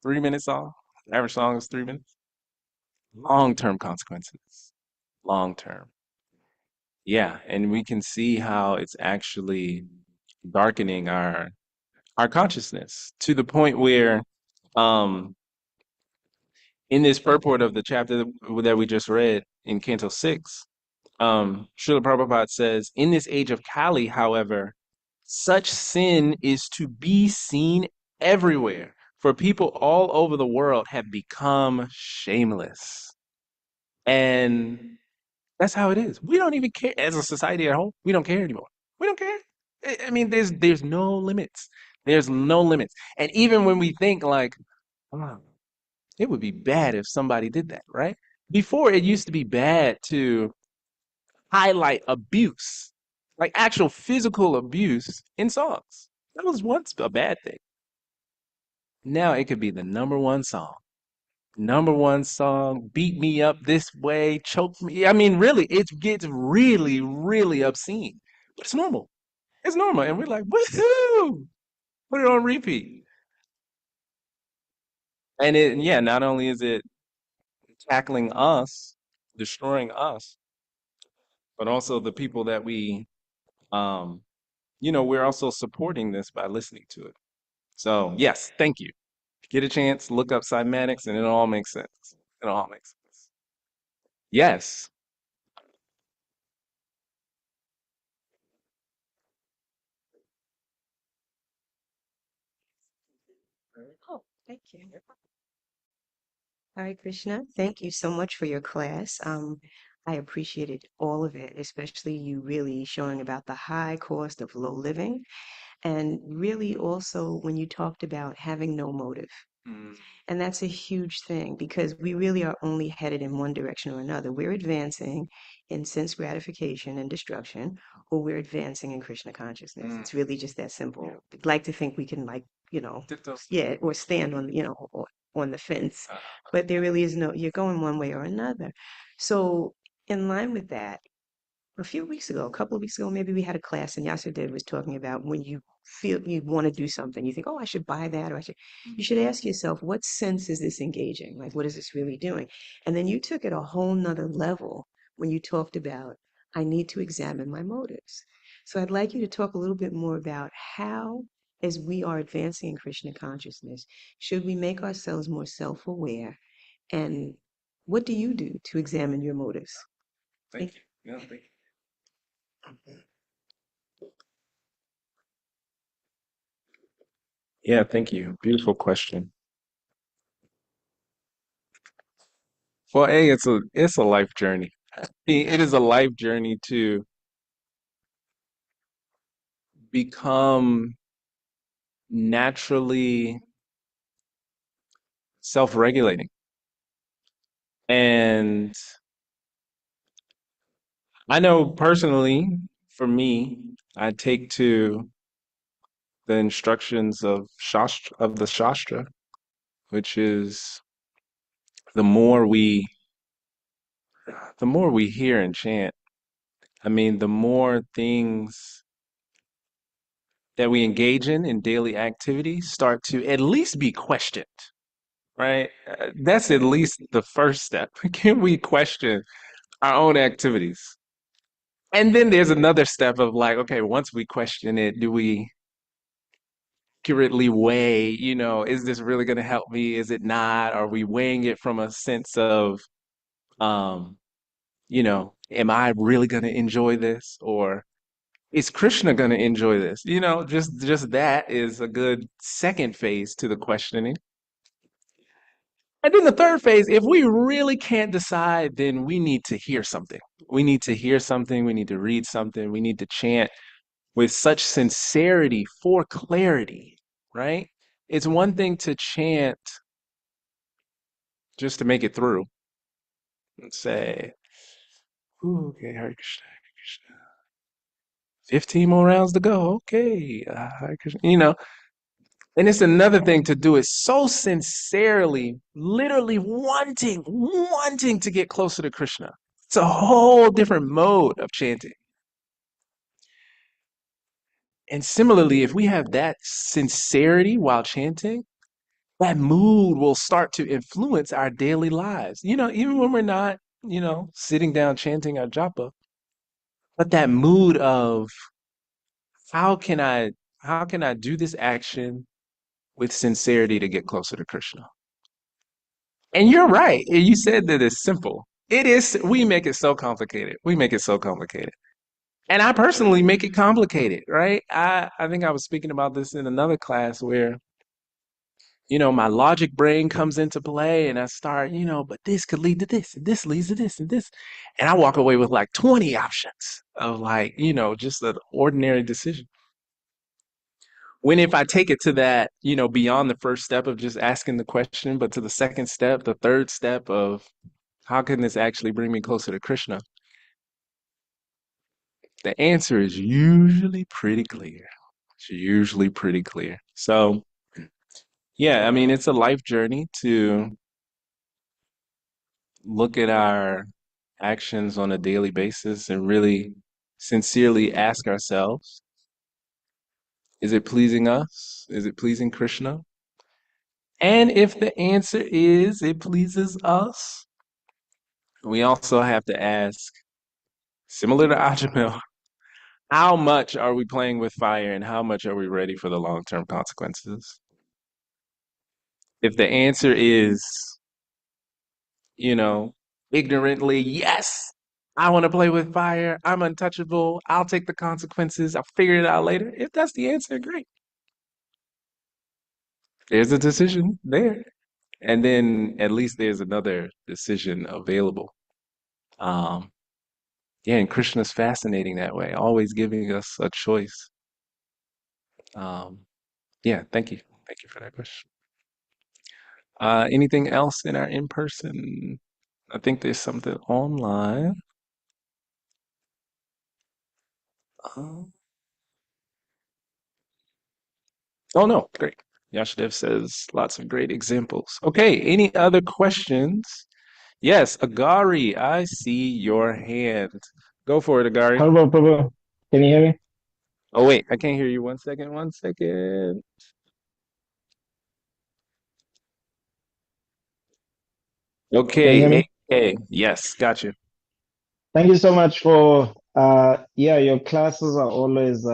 3 minutes song, average song is 3 minutes. Long-term consequences, long term. Yeah, and we can see how it's actually darkening our consciousness to the point where um in this purport of the chapter that we just read in Canto 6, Srila Prabhupada says, in this age of Kali, however, such sin is to be seen everywhere, for people all over the world have become shameless. And that's how it is. We don't even care as a society at whole. We don't care anymore. We don't care. I mean, there's no limits. There's no limits. And even when we think like, oh, it would be bad if somebody did that, right? Before it used to be bad to highlight abuse, like actual physical abuse in songs. That was once a bad thing. Now it could be the number one song. Number one song, beat me up this way, choke me. I mean, really, it gets really, really obscene. But it's normal. It's normal. And we're like, woohoo! Put it on repeat. And yeah, not only is it tackling us, destroying us, but also the people that um, we're also supporting this by listening to it. So, yes, thank you. Get a chance, look up cymatics, and it all makes sense. It all makes sense. Yes. Oh, thank you. Hare Krishna. Thank you so much for your class. I appreciated all of it, especially you really showing about the high cost of low living, and really also when you talked about having no motive. Mm, And that's a huge thing because we really are only headed in one direction or another. We're advancing in sense gratification and destruction, or we're advancing in Krishna consciousness. mm, It's really just that simple. yeah. I'd like to think we can, like, Tiptoe. yeah, or stand on, on the fence, Uh, but there really is no, you're going one way or another. So, in line with that, a few weeks ago, a couple of weeks ago, maybe we had a class and Yasuda was talking about when you feel you want to do something, you think, oh, I should buy that, or you should ask yourself, what sense is this engaging? Like, what is this really doing? And then you took it a whole nother level when you talked about, I need to examine my motives. So I'd like you to talk a little bit more about how, as we are advancing in Krishna consciousness, should we make ourselves more self-aware? And what do you do to examine your motives? Thank you. Yeah, thank you. Yeah, thank you. Beautiful question. Well, it's a life journey. It is a life journey to become naturally self-regulating. And I know personally, for me, I take to the instructions of the Shastra, which is the more we the more we hear and chant, I mean, the more things that we engage in daily activities start to at least be questioned, right? That's at least the first step. Can we question our own activities? And then there's another step of like, okay, once we question it, do we accurately weigh, is this really going to help me? Is it not? Are we weighing it from a sense of, um, am I really going to enjoy this? Or is Krishna going to enjoy this? Just that is a good second phase to the questioning. And then the third phase, if we really can't decide, then we need to hear something. We need to hear something. We need to read something. We need to chant with such sincerity for clarity, right? It's one thing to chant just to make it through and say, "Ooh, okay, Hare Krishna, Hare Krishna. 15 more rounds to go. Okay, Hare Krishna." And it's another thing to do it so sincerely, literally wanting to get closer to Krishna. It's a whole different mode of chanting. And similarly, if we have that sincerity while chanting, that mood will start to influence our daily lives. Even when we're not, sitting down chanting our japa, but that mood of how can I how can I do this action with sincerity to get closer to Krishna? And you're right. You said that it's simple. It is. We make it so complicated. We make it so complicated. And I personally make it complicated, right? I think I was speaking about this in another class where, my logic brain comes into play and I start, but this could lead to this, and this leads to this, and this. And I walk away with like 20 options of like, just an ordinary decision. When if I take it to that, beyond the first step of just asking the question, but to the second step, the third step of how can this actually bring me closer to Krishna? The answer is usually pretty clear. It's usually pretty clear. So, yeah, I mean, it's a life journey to look at our actions on a daily basis and really sincerely ask ourselves, is it pleasing us? Is it pleasing Krishna? And if the answer is it pleases us, we also have to ask, similar to Ajamil, how much are we playing with fire and how much are we ready for the long-term consequences? If the answer is, you know, ignorantly, yes, I want to play with fire, I'm untouchable, I'll take the consequences, I'll figure it out later. If that's the answer, great. There's a decision there. And then at least there's another decision available. Um, yeah, and Krishna's fascinating that way, always giving us a choice. Um, yeah, thank you. Thank you for that question. Anything else in our in-person? I think there's something online. Uh, oh no, great. Yashadev says lots of great examples. Okay, any other questions? Yes, Agari, I see your hand. Go for it, Agari. Hello, Prabhu. Can you hear me? Oh, wait, I can't hear you. 1 second, 1 second. Can you hear Okay, me? 8K. Yes, gotcha. Thank you so much for yeah, your classes are always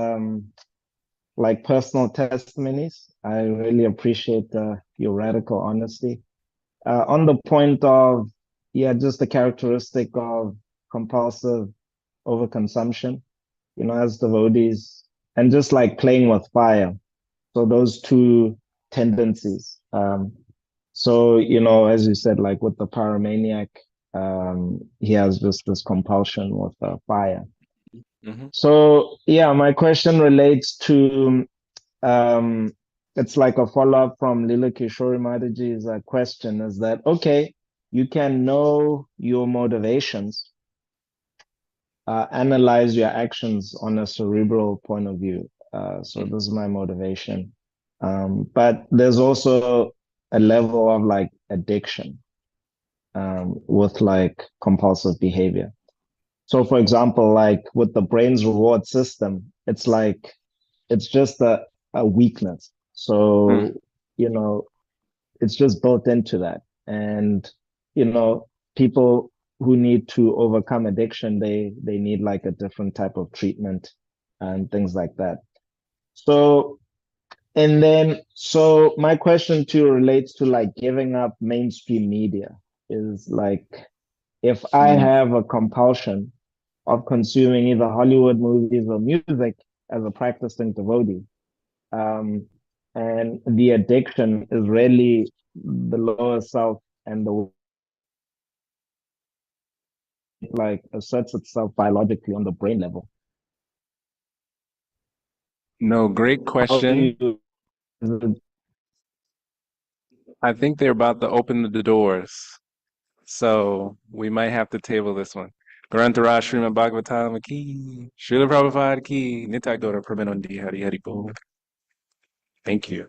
like personal testimonies. I really appreciate your radical honesty. On the point of yeah, just the characteristic of compulsive overconsumption, as devotees, and just like playing with fire. So those two tendencies. So, as you said, like with the pyromaniac, he has just this compulsion with fire. Hmm. So, yeah, my question relates to um, it's like a follow-up from Lila Kishore Mataji's question is that, okay, you can know your motivations, analyze your actions on a cerebral point of view. So this is my motivation. But there's also a level of like addiction with like compulsive behavior. So for example, like with the brain's reward system, it's like it's just a weakness. Mm. So, you know, it's just built into that. And, you know, people who need to overcome addiction, they need like a different type of treatment and things like that. So, and then, so my question to you relates to like giving up mainstream media is like, if I Mm. have a compulsion of consuming either Hollywood movies or music as a practicing devotee, um, and the addiction is really the lower self and the like asserts itself biologically on the brain level. No, great How do question. you is it I think they're about to open the doors. So we might have to table this one. Grantara Srimad Bhagavatam ki, Srila Prabhupada ki, Nitai Gora Prabhupada Hari Hari Bol. Thank you.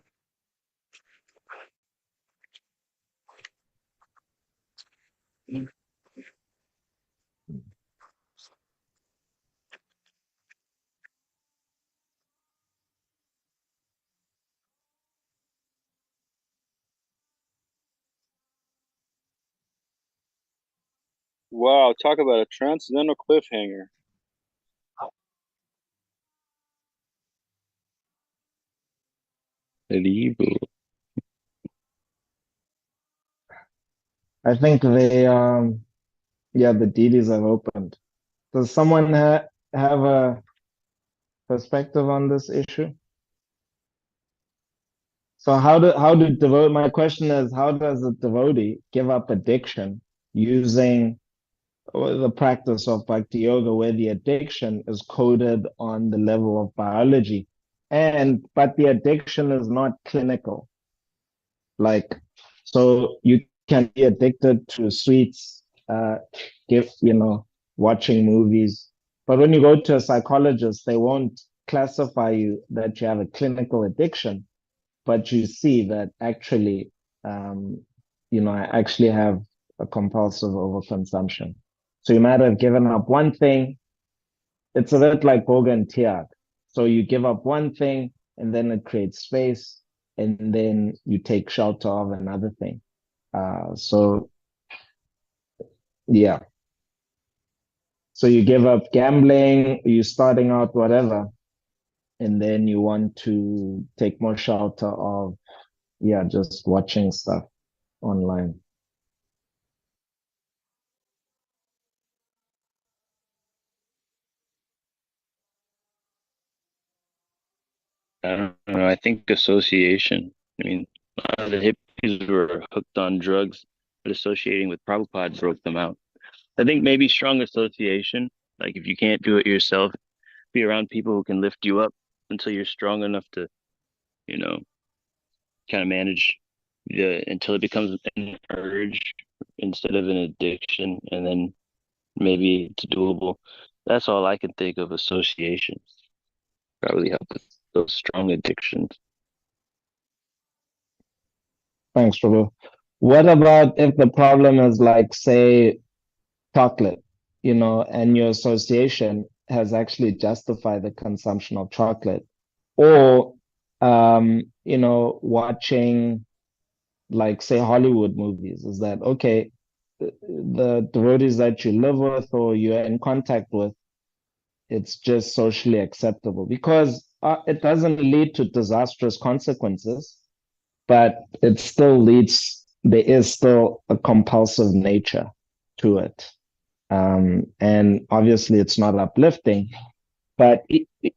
Wow, talk about a transcendental cliffhanger. Hari Bol. I think they yeah, the deities have opened. Does someone have a perspective on this issue? So how do devote my question is how does a devotee give up addiction using the practice of bhakti yoga where the addiction is coded on the level of biology and but the addiction is not clinical, like so you can be addicted to sweets, give watching movies, but when you go to a psychologist they won't classify you that you have a clinical addiction, but you see that actually I actually have a compulsive overconsumption. So you might have given up one thing. It's a bit like Boga and Tiag. So you give up one thing and then it creates space and then you take shelter of another thing. So yeah. So you give up gambling, you starting out whatever, and then you want to take more shelter of yeah, just watching stuff online. I don't know. I think association. I mean, a lot of the hippies were hooked on drugs, but associating with Prabhupada broke them out. I think maybe strong association. Like if you can't do it yourself, be around people who can lift you up until you're strong enough to, you know, kind of manage the until it becomes an urge instead of an addiction, and then maybe it's doable. That's all I can think of. Associations probably help with those strong addictions. Thanks, Prabhu. What about if the problem is like, say, chocolate? and your association has actually justified the consumption of chocolate. Or, watching, like, say, Hollywood movies, is that okay? The devotees that you live with or you're in contact with, it's just socially acceptable because it doesn't lead to disastrous consequences, but there is still a compulsive nature to it. And obviously, it's not uplifting, but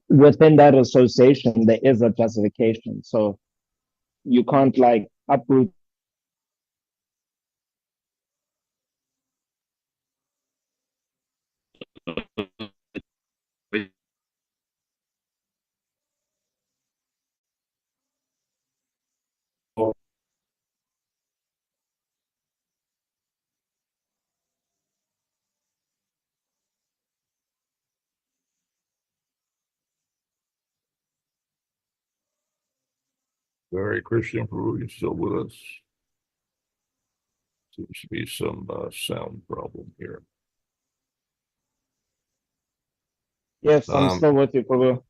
within that association, there is a justification. So you can't like uproot. Hare Krishna, Prabhu, you still with us? Seems to be some sound problem here. Yes, I'm Um, still with you, Prabhu.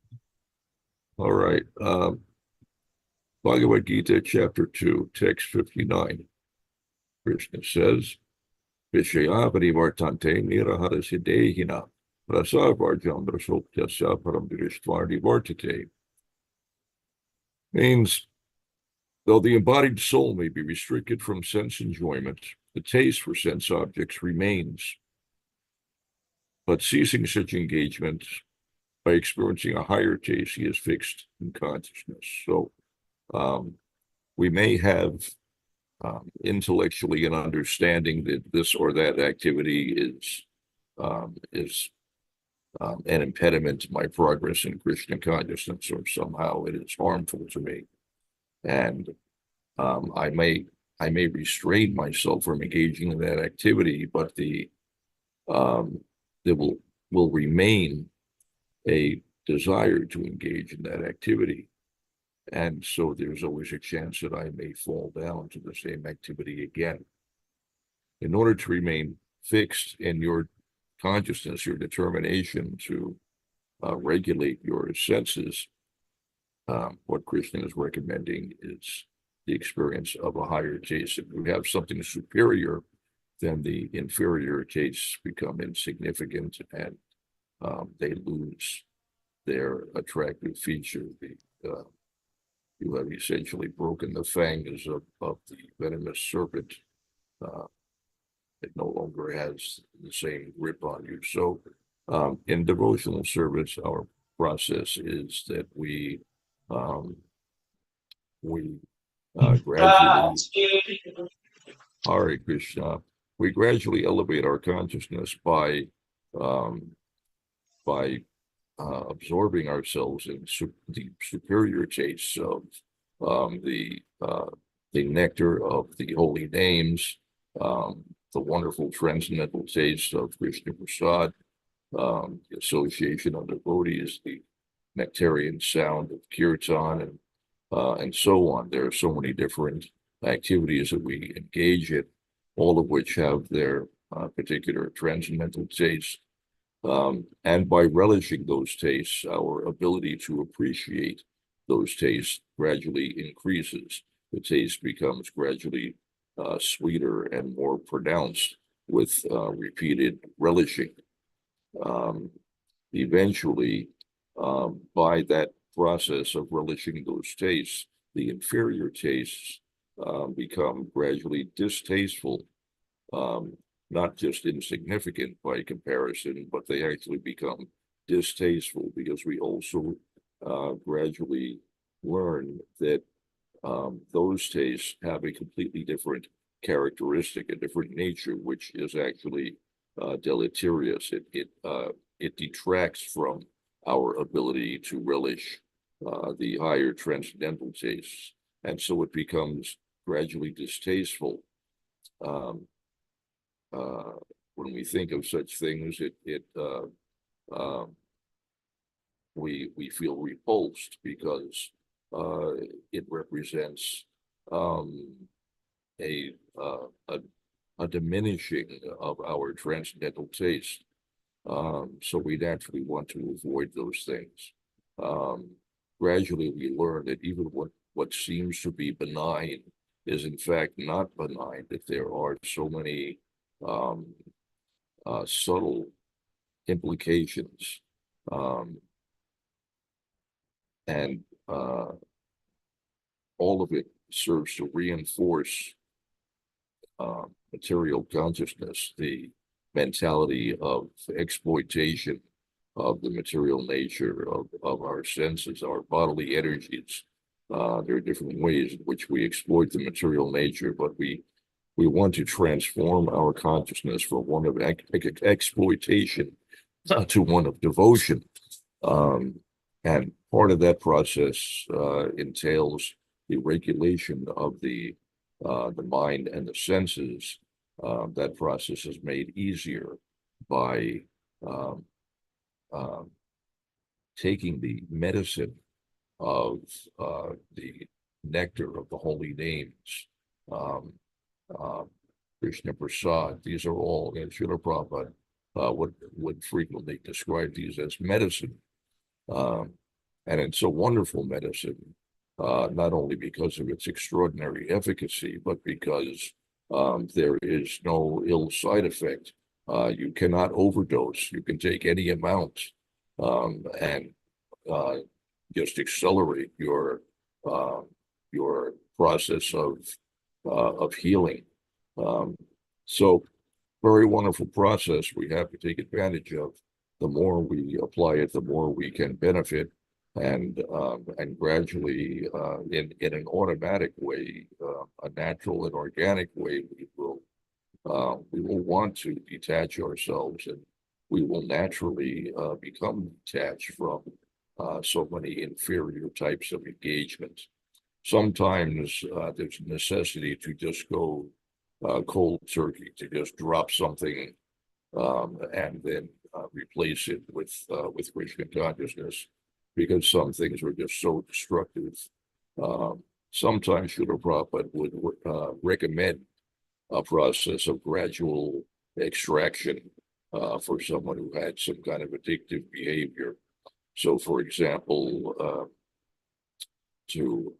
all right. Bhagavad Gita, chapter 2, text 59. Krishna says, Vishaya parivartante niraharasiddehina prasavarjam prasokyasya param dirishtvara vartate. Means, though the embodied soul may be restricted from sense enjoyment, the taste for sense objects remains. But ceasing such engagement by experiencing a higher taste, he is fixed in consciousness. So we may have intellectually an understanding that this or that activity is an impediment to my progress in Krishna consciousness, or somehow it is harmful to me, and I may restrain myself from engaging in that activity, but there will remain a desire to engage in that activity. And so there's always a chance that I may fall down to the same activity again. In order to remain fixed in your consciousness, your determination to regulate your senses, what Krishna is recommending is the experience of a higher taste. If we have something superior, then the inferior tastes become insignificant and they lose their attractive feature. You have essentially broken the fangs of the venomous serpent. It no longer has the same grip on you. So in devotional service, our process is that we gradually, Hare Krishna, we gradually elevate our consciousness um, by absorbing ourselves in the superior tastes of the nectar of the holy names, the wonderful transcendental taste of Krishna Prasad, the association of devotees, the nectarian sound of kirtan, and so on. There are so many different activities that we engage in, all of which have their particular transcendental taste. And by relishing those tastes, our ability to appreciate those tastes gradually increases. The taste becomes gradually sweeter and more pronounced with repeated relishing. Eventually, by that process of relishing those tastes, the inferior tastes become gradually distasteful, not just insignificant by comparison, but they actually become distasteful because we also gradually learn that those tastes have a completely different characteristic, a different nature, which is actually deleterious. It detracts from our ability to relish the higher transcendental tastes, and so it becomes gradually distasteful. Um, when we think of such things, we feel repulsed because it represents a, a diminishing of our transcendental taste. So we naturally want to avoid those things. Gradually, we learn that even what seems to be benign is in fact not benign, that there are so many um, subtle implications. Um, and all of it serves to reinforce material consciousness, the mentality of exploitation of the material nature of our senses, our bodily energies. There are different ways in which we exploit the material nature, but we want to transform our consciousness from one of exploitation to one of devotion. And part of that process entails the regulation of the mind and the senses. That process is made easier by um, um, taking the medicine of the nectar of the holy names, um, uh, Krishna Prasad. These are all, and Srila Prabhupada would frequently describe these as medicine. Um, and it's a wonderful medicine, not only because of its extraordinary efficacy, but because there is no ill side effect. You cannot overdose. You can take any amount and just accelerate uh, your process of healing. Um, so, very wonderful process we have to take advantage of. The more we apply it, the more we can benefit, and gradually, in an automatic way, a natural and organic way, we will want to detach ourselves, and we will naturally become detached from so many inferior types of engagement. Sometimes there's a necessity to just go cold turkey, to just drop something and then replace it with Krishna consciousness, because some things are just so destructive. Sometimes Srila Prabhupada would recommend a process of gradual extraction for someone who had some kind of addictive behavior. So, for example, to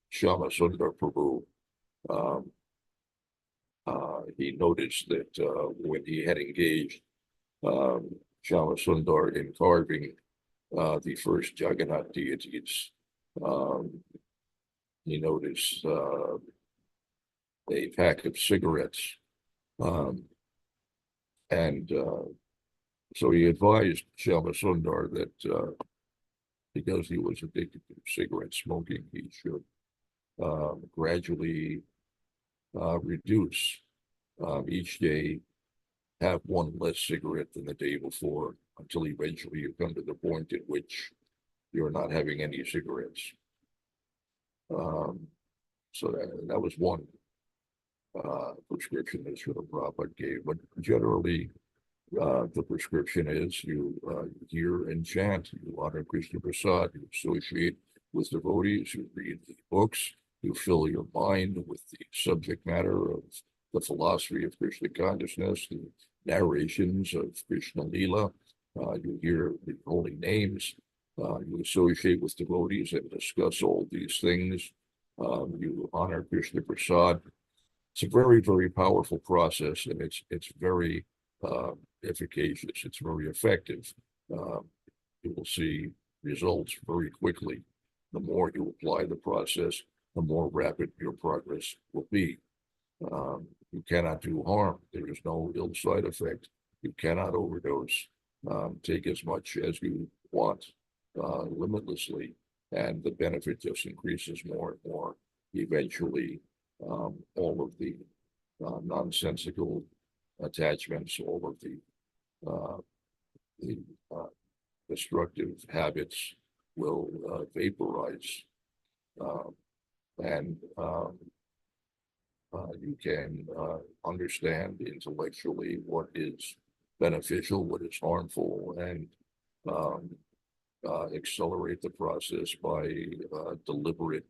Shama Sundar Prabhu, um, he noticed that when he had engaged Shama Sundar in carving the first Jagannath deities, um, he noticed a pack of cigarettes. Um, and so he advised Shama Sundar that because he was addicted to cigarette smoking, he should gradually reduce each day, have one less cigarette than the day before, until eventually you come to the point at which you're not having any cigarettes. So that was one prescription that Srila Prabhupada gave. But generally, the prescription is you hear and chant, you honor Krishna Prasad, you associate with devotees, you read the books, you fill your mind with the subject matter of the philosophy of Krishna consciousness, the narrations of Krishna Lila, you hear the holy names, you associate with devotees and discuss all these things, you honor Krishna Prasad. It's a very, very powerful process, and it's very efficacious. It's very effective. You will see results very quickly. The more you apply the process, the more rapid your progress will be. You cannot do harm. There is no ill side effect. You cannot overdose. Take as much as you want, limitlessly, and the benefit just increases more and more. Eventually, all of the nonsensical attachments, all of the destructive habits will vaporize, and you can understand intellectually what is beneficial, what is harmful, and um, accelerate the process by deliberate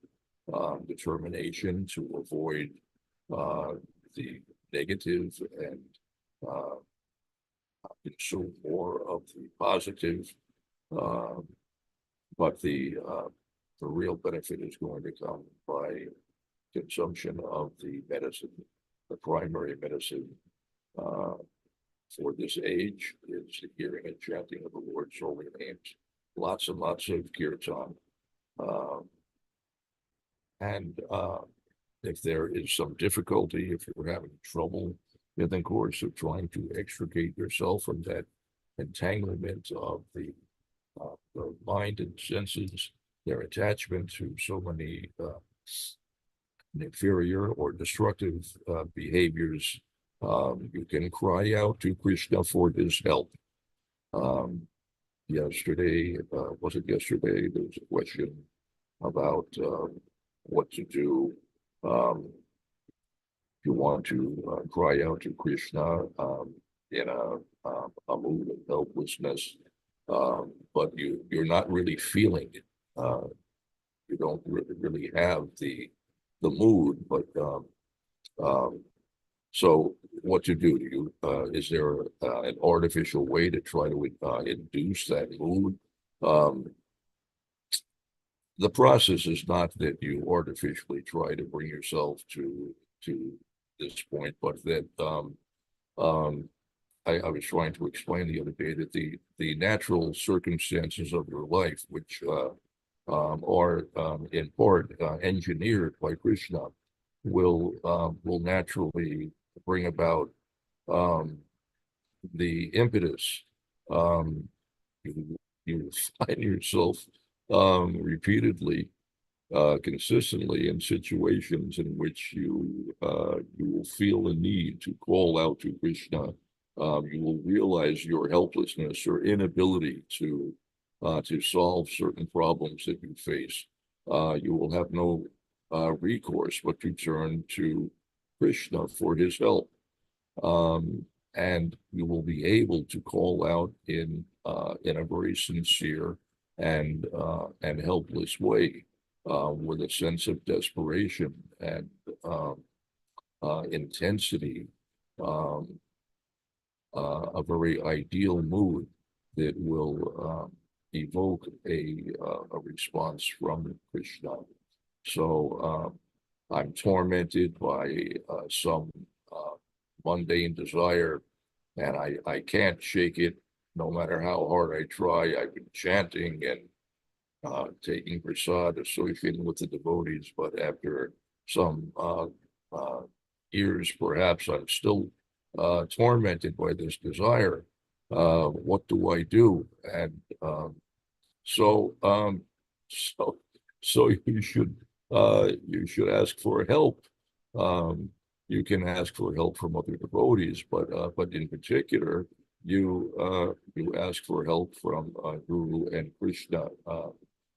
determination to avoid the negative and consume more of the positive, um, but the real benefit is going to come by consumption of the medicine. The primary medicine uh, for this age is the hearing and chanting of the Lord's holy names. Lots and lots of kirtan. Um, and if there is some difficulty, if you're having trouble in the course of trying to extricate yourself from that entanglement of the mind and senses, their attachment to so many inferior or destructive behaviors, you can cry out to Krishna for his help. Yesterday, was it yesterday? There was a question about what to do. You want to cry out to Krishna in a mood of helplessness, but you're not really feeling it. You don't really have the mood, but so what to do? Is there an artificial way to try to induce that mood? The process is not that you artificially try to bring yourself to this point, but that I was trying to explain the other day that the natural circumstances of your life, which are in part engineered by Krishna, will naturally bring about the impetus. You find yourself repeatedly, consistently in situations in which you will feel the need to call out to Krishna. You will realize your helplessness or inability to solve certain problems that you face. You will have no recourse but to turn to Krishna for his help. And you will be able to call out in a very sincere and helpless way, with a sense of desperation and intensity, a very ideal mood that will evoke a response from Krishna. So I'm tormented by some mundane desire, and I can't shake it no matter how hard I try. I've been chanting and taking prasad, associating with the devotees, but after some years, perhaps, I'm still tormented by this desire. What do I do? And so, so, so you should ask for help. You can ask for help from other devotees, but in particular, you ask for help from Guru and Krishna.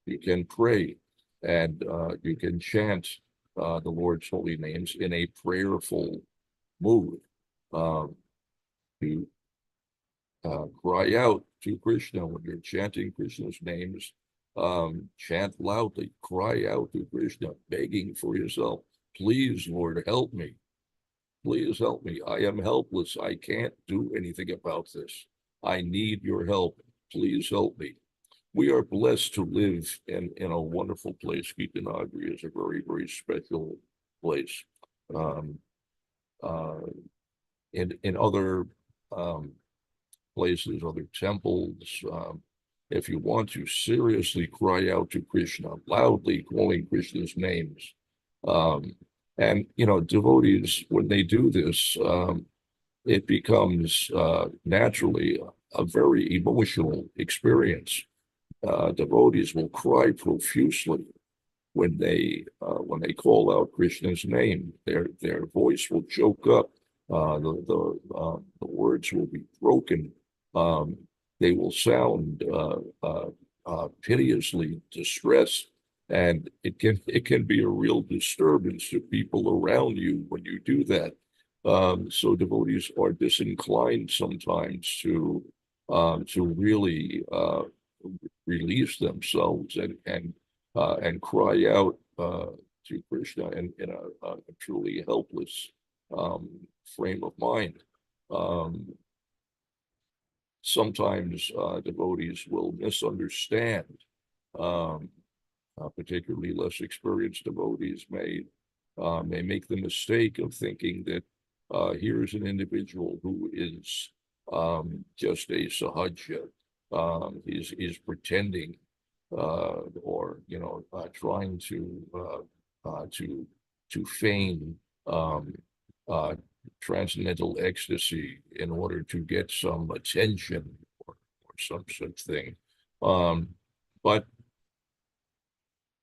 You can pray, and you can chant the Lord's holy names in a prayerful mood. You cry out to Krishna when you're chanting Krishna's names. Chant loudly, cry out to Krishna, begging for yourself. Please, Lord, help me. Please help me. I am helpless. I can't do anything about this. I need your help. Please help me. We are blessed to live in a wonderful place. Gita Nagari is a very, very special place. In other places, other temples, if you want to seriously cry out to Krishna, loudly calling Krishna's names, and devotees, when they do this, it becomes naturally a very emotional experience. Devotees will cry profusely when they call out Krishna's name. Their voice will choke up. The words will be broken. They will sound piteously distressed, and it can be a real disturbance to people around you when you do that. So devotees are disinclined sometimes to really release themselves and cry out to Krishna in a truly helpless frame of mind. sometimes devotees will misunderstand. Um, Particularly less experienced devotees may make the mistake of thinking that here's an individual who is just a sahaja. Is pretending, or trying to feign um, uh, transcendental ecstasy in order to get some attention, or some such thing. But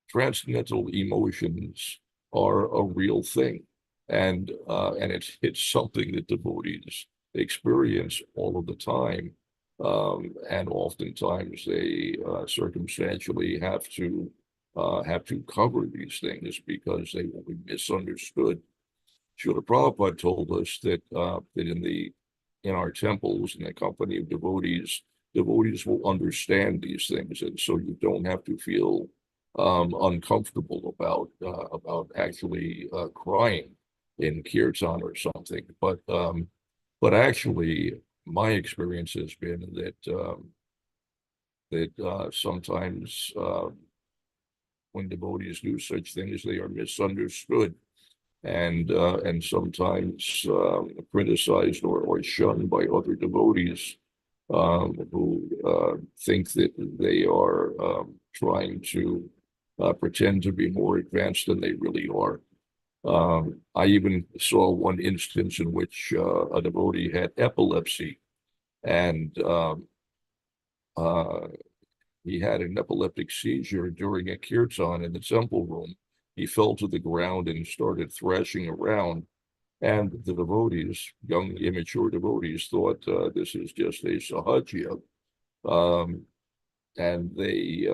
transcendental emotions are a real thing, and it's something that devotees experience all of the time, and oftentimes they circumstantially have to cover these things because they will be misunderstood. Srila Prabhupada told us that in our temples, in the company of devotees, devotees will understand these things, and so you don't have to feel uncomfortable about actually crying in kirtan or something. But actually, my experience has been that sometimes when devotees do such things, they are misunderstood, and sometimes criticized or shunned by other devotees who think that they are trying to pretend to be more advanced than they really are. I even saw one instance in which a devotee had epilepsy, and uh, he had an epileptic seizure during a kirtan in the temple room. He fell to the ground and started thrashing around. And the devotees, young, immature devotees, thought this is just a sahaja. Um, and they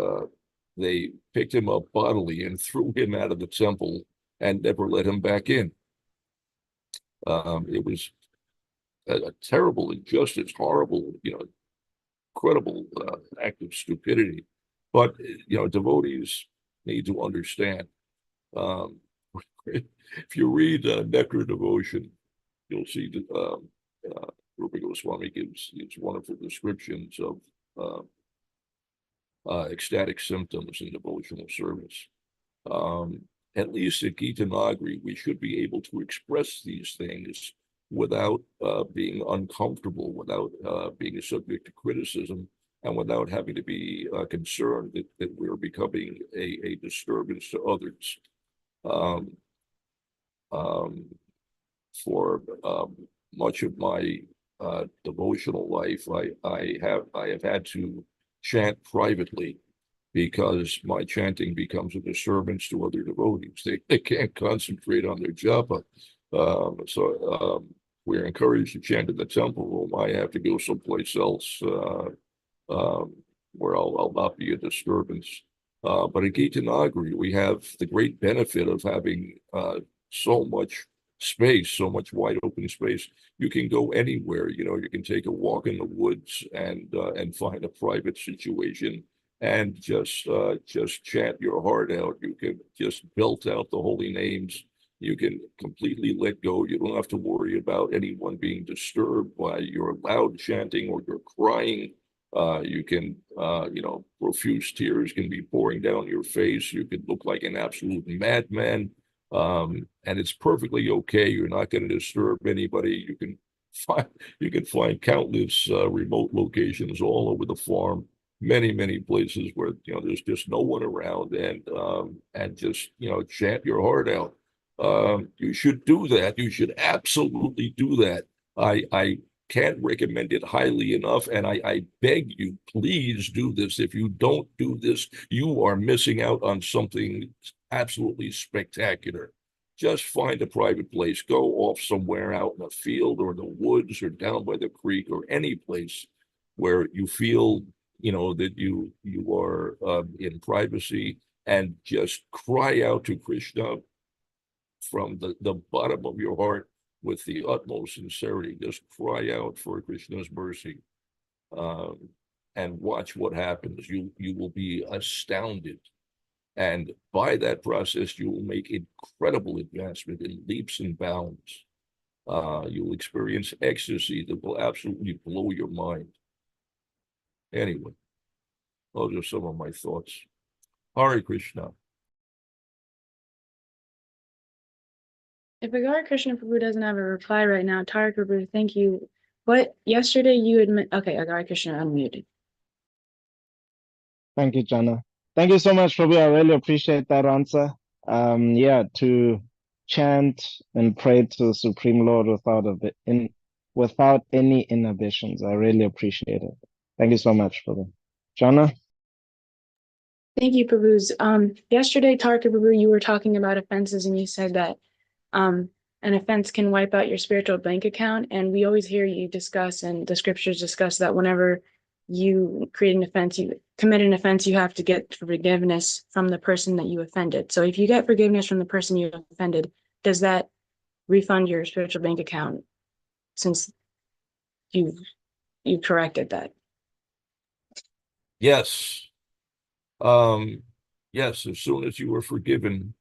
picked him up bodily and threw him out of the temple and never let him back in. It was a terrible injustice, horrible, incredible act of stupidity. But devotees need to understand. Um, if you read Nectar Devotion, you'll see that Rupa Goswami gives wonderful descriptions of ecstatic symptoms in devotional service. Um, at least at Gita Nagari, we should be able to express these things without being uncomfortable, without being subject to criticism, and without having to be concerned that we're becoming a disturbance to others. Um, um, for much of my devotional life, I have had to chant privately because my chanting becomes a disturbance to other devotees. They can't concentrate on their japa. We're encouraged to chant in the temple room. I have to go someplace else um, where I'll not be a disturbance. But at Gita Nagari, we have the great benefit of having so much space, so much wide open space. You can go anywhere. You can take a walk in the woods and find a private situation and just chant your heart out. You can just belt out the holy names. You can completely let go. You don't have to worry about anyone being disturbed by your loud chanting or your crying. You can, profuse tears can be pouring down your face. You can look like an absolute madman. And it's perfectly okay. You're not going to disturb anybody. You can find countless remote locations all over the farm, many places where there's just no one around, and just chant your heart out. You should do that. You should absolutely do that. I can't recommend it highly enough, and I beg you, please do this. If you don't do this, you are missing out on something absolutely spectacular. Just find a private place, go off somewhere out in a field or in the woods or down by the creek or any place where you feel that you are in privacy, and just cry out to Krishna from the bottom of your heart with the utmost sincerity. Just cry out for Krishna's mercy, um, and watch what happens. You will be astounded. And by that process, you will make incredible advancement in leaps and bounds. You will experience ecstasy that will absolutely blow your mind. Anyway, those are some of my thoughts. Hare Krishna. If Agari Krishna Prabhu doesn't have a reply right now, Tara Prabhu, thank you. What yesterday you admit? Okay, Agari Krishna unmuted. Thank you, Jana. Thank you so much, Prabhu. I really appreciate that answer. Yeah, to chant and pray to the Supreme Lord without any inhibitions. I really appreciate it. Thank you so much, Prabhu. Jana? Thank you, Prabhus. Yesterday, Tarka Prabhu, you were talking about offenses, and you said that an offense can wipe out your spiritual bank account. And we always hear you discuss, and the scriptures discuss that whenever you create an offense, you commit an offense, you have to get forgiveness from the person that you offended. So if you get forgiveness from the person you offended, does that refund your spiritual bank account since you corrected that? Yes. Yes, as soon as you are forgiven,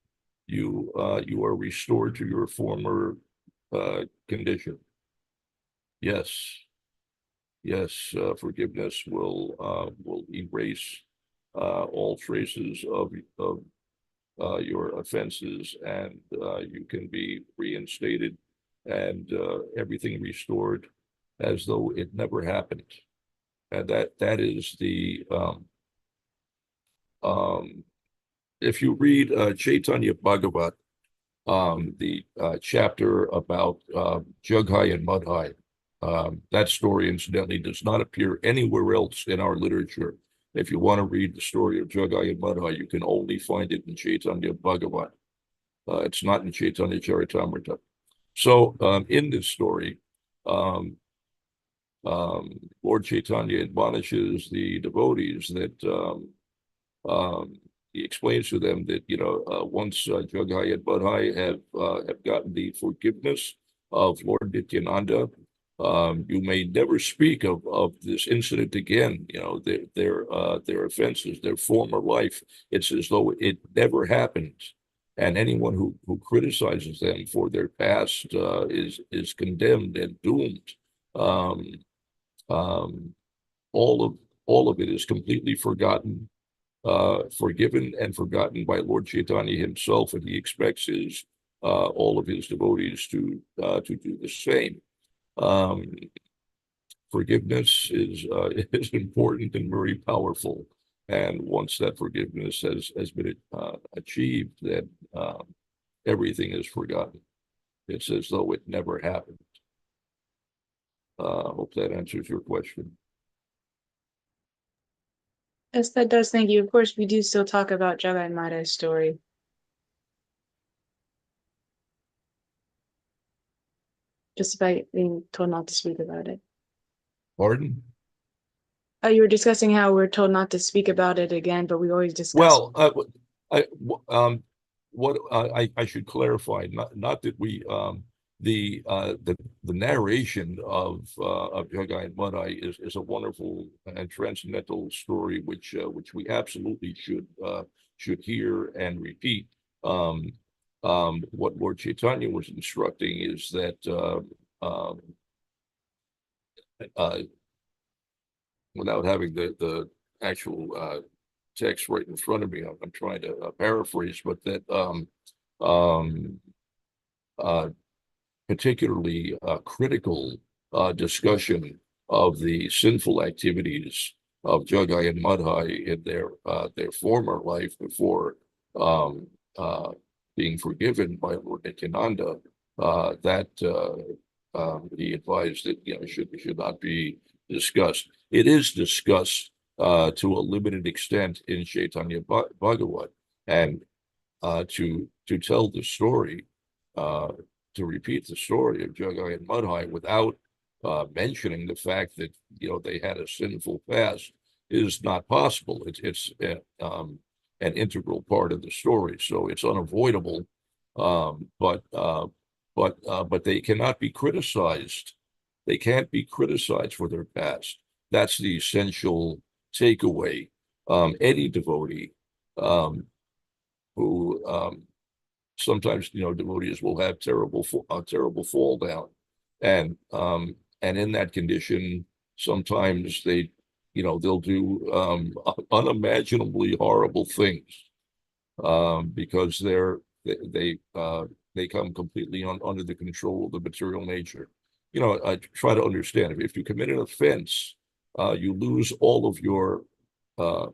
you are restored to your former condition. Yes. Yes, forgiveness will erase all traces of your offenses, and you can be reinstated and everything restored as though it never happened. And that is the if you read Chaitanya Bhagavat, the chapter about Jughai and Mudhai, that story, incidentally, does not appear anywhere else in our literature. If you want to read the story of Jughai and Mudhai, you can only find it in Chaitanya Bhagavat. It's not in Chaitanya Charitamrita. So in this story, Lord Chaitanya admonishes the devotees that he explains to them that once Jughai and Mudhai have gotten the forgiveness of Lord Nityananda, you may never speak of this incident again. Their offenses, their former life. It's as though it never happened. And anyone who criticizes them for their past is condemned and doomed. All of it is completely forgotten, forgiven and forgotten by Lord Chaitanya himself, and he expects all of his devotees to do the same. Forgiveness is important and very powerful, and once that forgiveness has been achieved, then everything is forgotten. It's as though it never happened. Hope that answers your question. Yes, that does. Thank you. Of course, we do still talk about Jagai and Madai's story. Just by being told not to speak about it. Pardon? You were discussing how we're told not to speak about it again, but we always discuss. Well, what I should clarify, not that we the narration of Jagai and Madai is a wonderful and transcendental story which we absolutely should hear and repeat. What Lord Chaitanya was instructing is that without having the actual text right in front of me, I'm trying to paraphrase, but that particularly critical discussion of the sinful activities of Jagai and Madhai in their former life before being forgiven by Lord Nityananda, that he advised that should not be discussed. It is discussed to a limited extent in Chaitanya Bhagavat, and to tell the story, to repeat the story of Jagai and Madhai without mentioning the fact that they had a sinful past is not possible. It's an integral part of the story, so it's unavoidable. But they cannot be criticized. They can't be criticized for their past. That's the essential takeaway. Any devotee who sometimes devotees will have terrible fall down, and in that condition sometimes they they'll do unimaginably horrible things because they come completely under the control of the material nature. I try to understand if you commit an offense, you lose all of uh,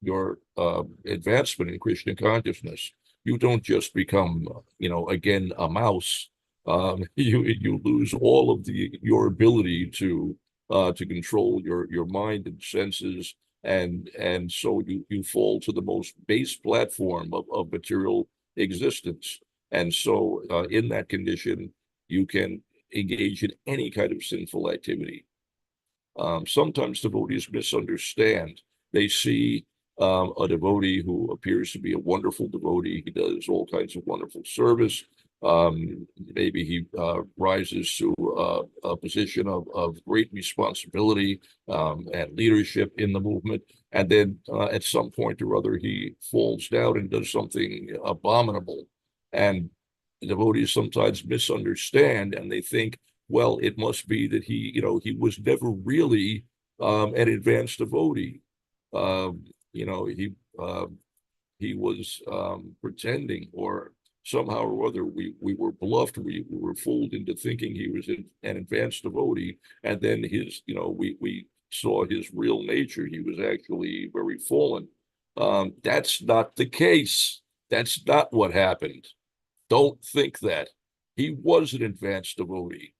your advancement in Krishna consciousness. You don't just become, again, a mouse. You lose all of your ability to control your mind and senses, and so you fall to the most base platform of material existence. And so, in that condition, you can engage in any kind of sinful activity. Sometimes devotees misunderstand. They see a devotee who appears to be a wonderful devotee. He does all kinds of wonderful service. Maybe he rises to a position of great responsibility and leadership in the movement. And then at some point or other, he falls down and does something abominable. And devotees sometimes misunderstand, and they think, well, it must be that he was never really an advanced devotee. You know, he was pretending, or somehow or other we were bluffed. We were fooled into thinking he was an advanced devotee, and then we saw his real nature. He was actually very fallen. That's not the case. That's not what happened. Don't think that. He was an advanced devotee.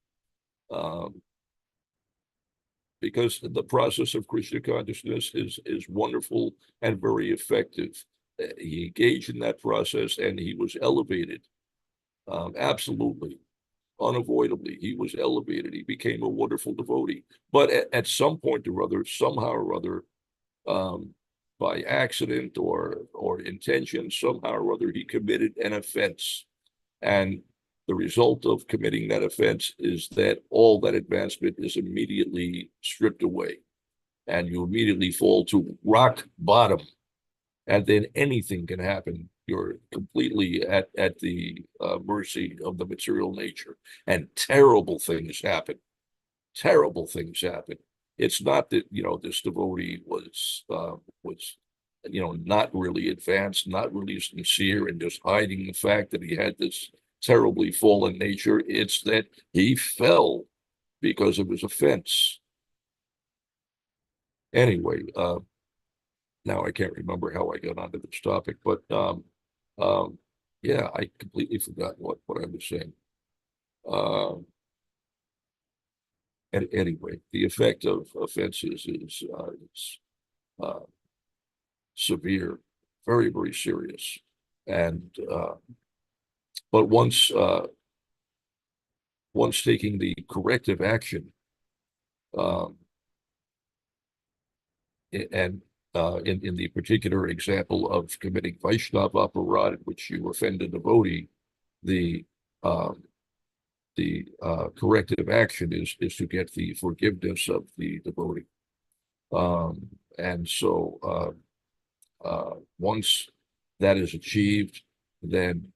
Because the process of Krishna consciousness is wonderful and very effective. He engaged in that process and he was elevated. Absolutely, unavoidably, he was elevated. He became a wonderful devotee. But at some point or other, somehow or other, by accident or intention, somehow or other, he committed an offense. And the result of committing that offense is that all that advancement is immediately stripped away, and you immediately fall to rock bottom, and then anything can happen. You're completely at the mercy of the material nature, and terrible things happen. Terrible things happen. It's not that this devotee was not really advanced, not really sincere, and just hiding the fact that he had this terribly fallen nature. It's that he fell because of his offense. Anyway, now I can't remember how I got onto this topic, but yeah, I completely forgot what I was saying. And anyway, the effect of offenses is severe, very, very serious. And but once taking the corrective action, and in the particular example of committing Vaishnava aparadh, in which you offend a devotee, the corrective action is to get the forgiveness of the devotee. And so once that is achieved, then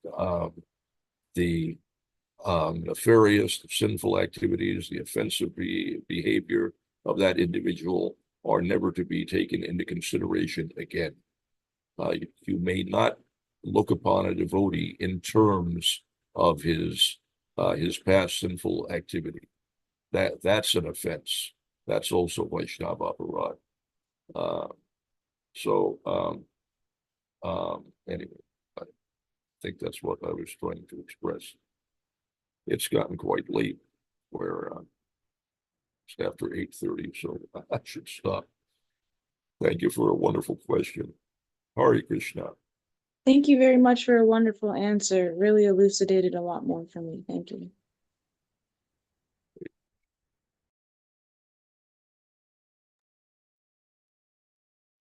the nefarious, sinful activities, the offensive behavior of that individual are never to be taken into consideration again. You may not look upon a devotee in terms of his past sinful activity. That's an offense. That's also Vaishnava aparadh. Anyway, I think that's what I was trying to express. It's gotten quite late, where it's after 8:30, so I should stop. Thank you for a wonderful question. Hare Krishna. Thank you very much for a wonderful answer. Really elucidated a lot more for me. Thank you.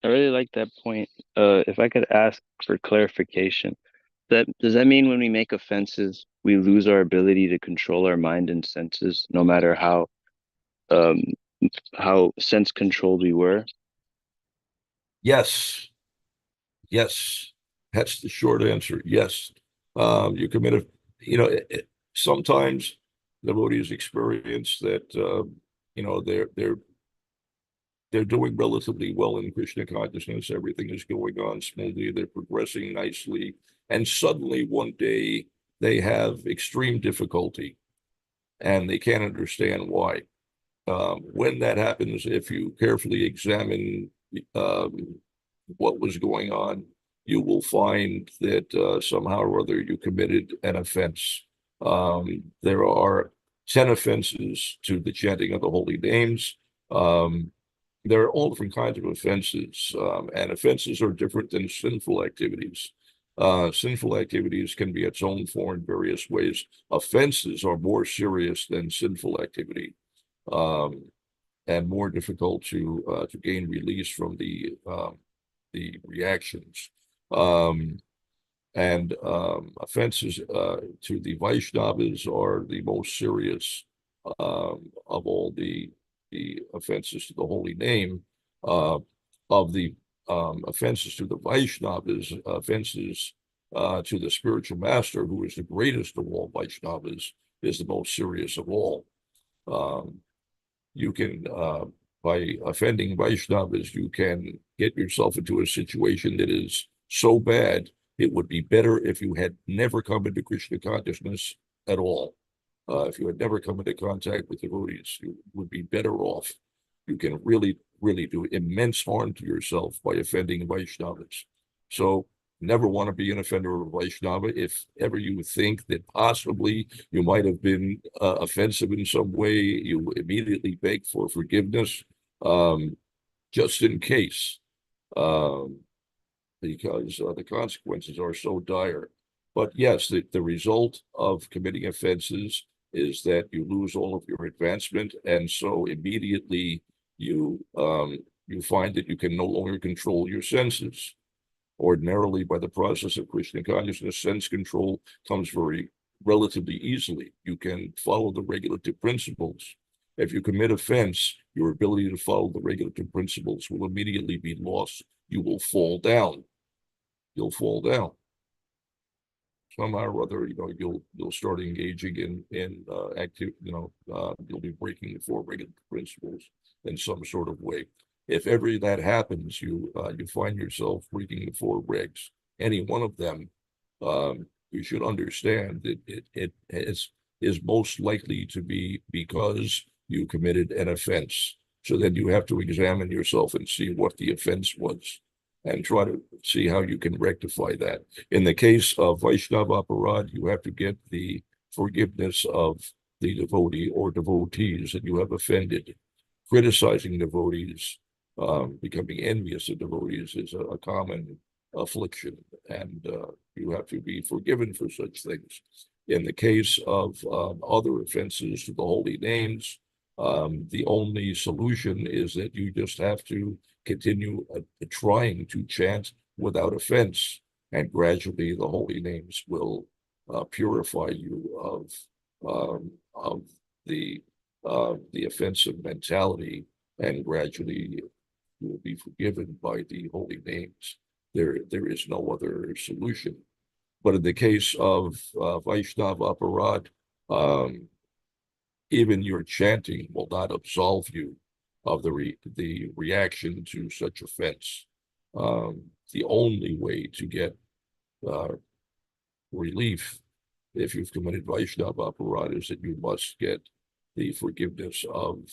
I really like that point. If I could ask for clarification, does that mean when we make offenses, we lose our ability to control our mind and senses, no matter how sense controlled we were? Yes. That's the short answer. Yes. You commit sometimes devotees experience that they're they're doing relatively well in Krishna consciousness. Everything is going on smoothly. They're progressing nicely. And suddenly one day they have extreme difficulty and they can't understand why. When that happens, if you carefully examine what was going on, you will find that somehow or other you committed an offense. There are 10 offenses to the chanting of the holy names. There are all different kinds of offenses, and offenses are different than sinful activities. Sinful activities can be atoned for in various ways. Offenses are more serious than sinful activity, and more difficult to gain release from the reactions. And offenses to the Vaishnavas are the most serious of all the offenses to the holy name. Of the offenses to the Vaishnavas, offenses to the spiritual master, who is the greatest of all Vaishnavas, is the most serious of all. You can, by offending Vaishnavas, you can get yourself into a situation that is so bad, it would be better if you had never come into Krishna consciousness at all. If you had never come into contact with devotees, you would be better off. You can really, really do immense harm to yourself by offending Vaishnavas. So never want to be an offender of a Vaishnava. If ever you think that possibly you might have been offensive in some way, you immediately beg for forgiveness, just in case, because the consequences are so dire. But yes, the result of committing offenses is that you lose all of your advancement, and so immediately you find that you can no longer control your senses. Ordinarily, by the process of Krishna consciousness, sense control comes relatively easily. You can follow the regulative principles. If you commit offense, your ability to follow the regulative principles will immediately be lost. You will fall down. You'll fall down. Somehow or other, you'll start engaging in active, you'll be breaking the four regulative principles in some sort of way. If ever that happens, you find yourself breaking the four regs, any one of them, you should understand that it is most likely to be because you committed an offense. So then you have to examine yourself and see what the offense was, and try to see how you can rectify that. In the case of Vaishnava Aparad, you have to get the forgiveness of the devotee or devotees that you have offended. Criticizing devotees, becoming envious of devotees is a common affliction, and you have to be forgiven for such things. In the case of other offenses to the holy names, the only solution is that you just have to continue trying to chant without offense, and gradually the holy names will purify you of the offensive mentality, and gradually you will be forgiven by the holy names. There is no other solution. But in the case of Vaishnava Aparad, even your chanting will not absolve you of the reaction to such offense. The only way to get relief if you've committed Vaishnava Aparad is that you must get the forgiveness of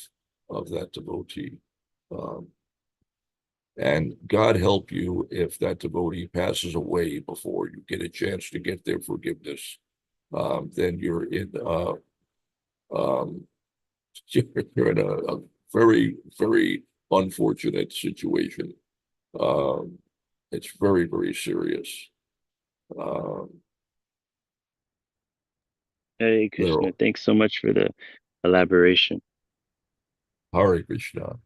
that devotee. And God help you if that devotee passes away before you get a chance to get their forgiveness. Then you're in you're in a very, very unfortunate situation. It's very, very serious. Hare Krishna. Thanks so much for the elaboration. Hare Krishna.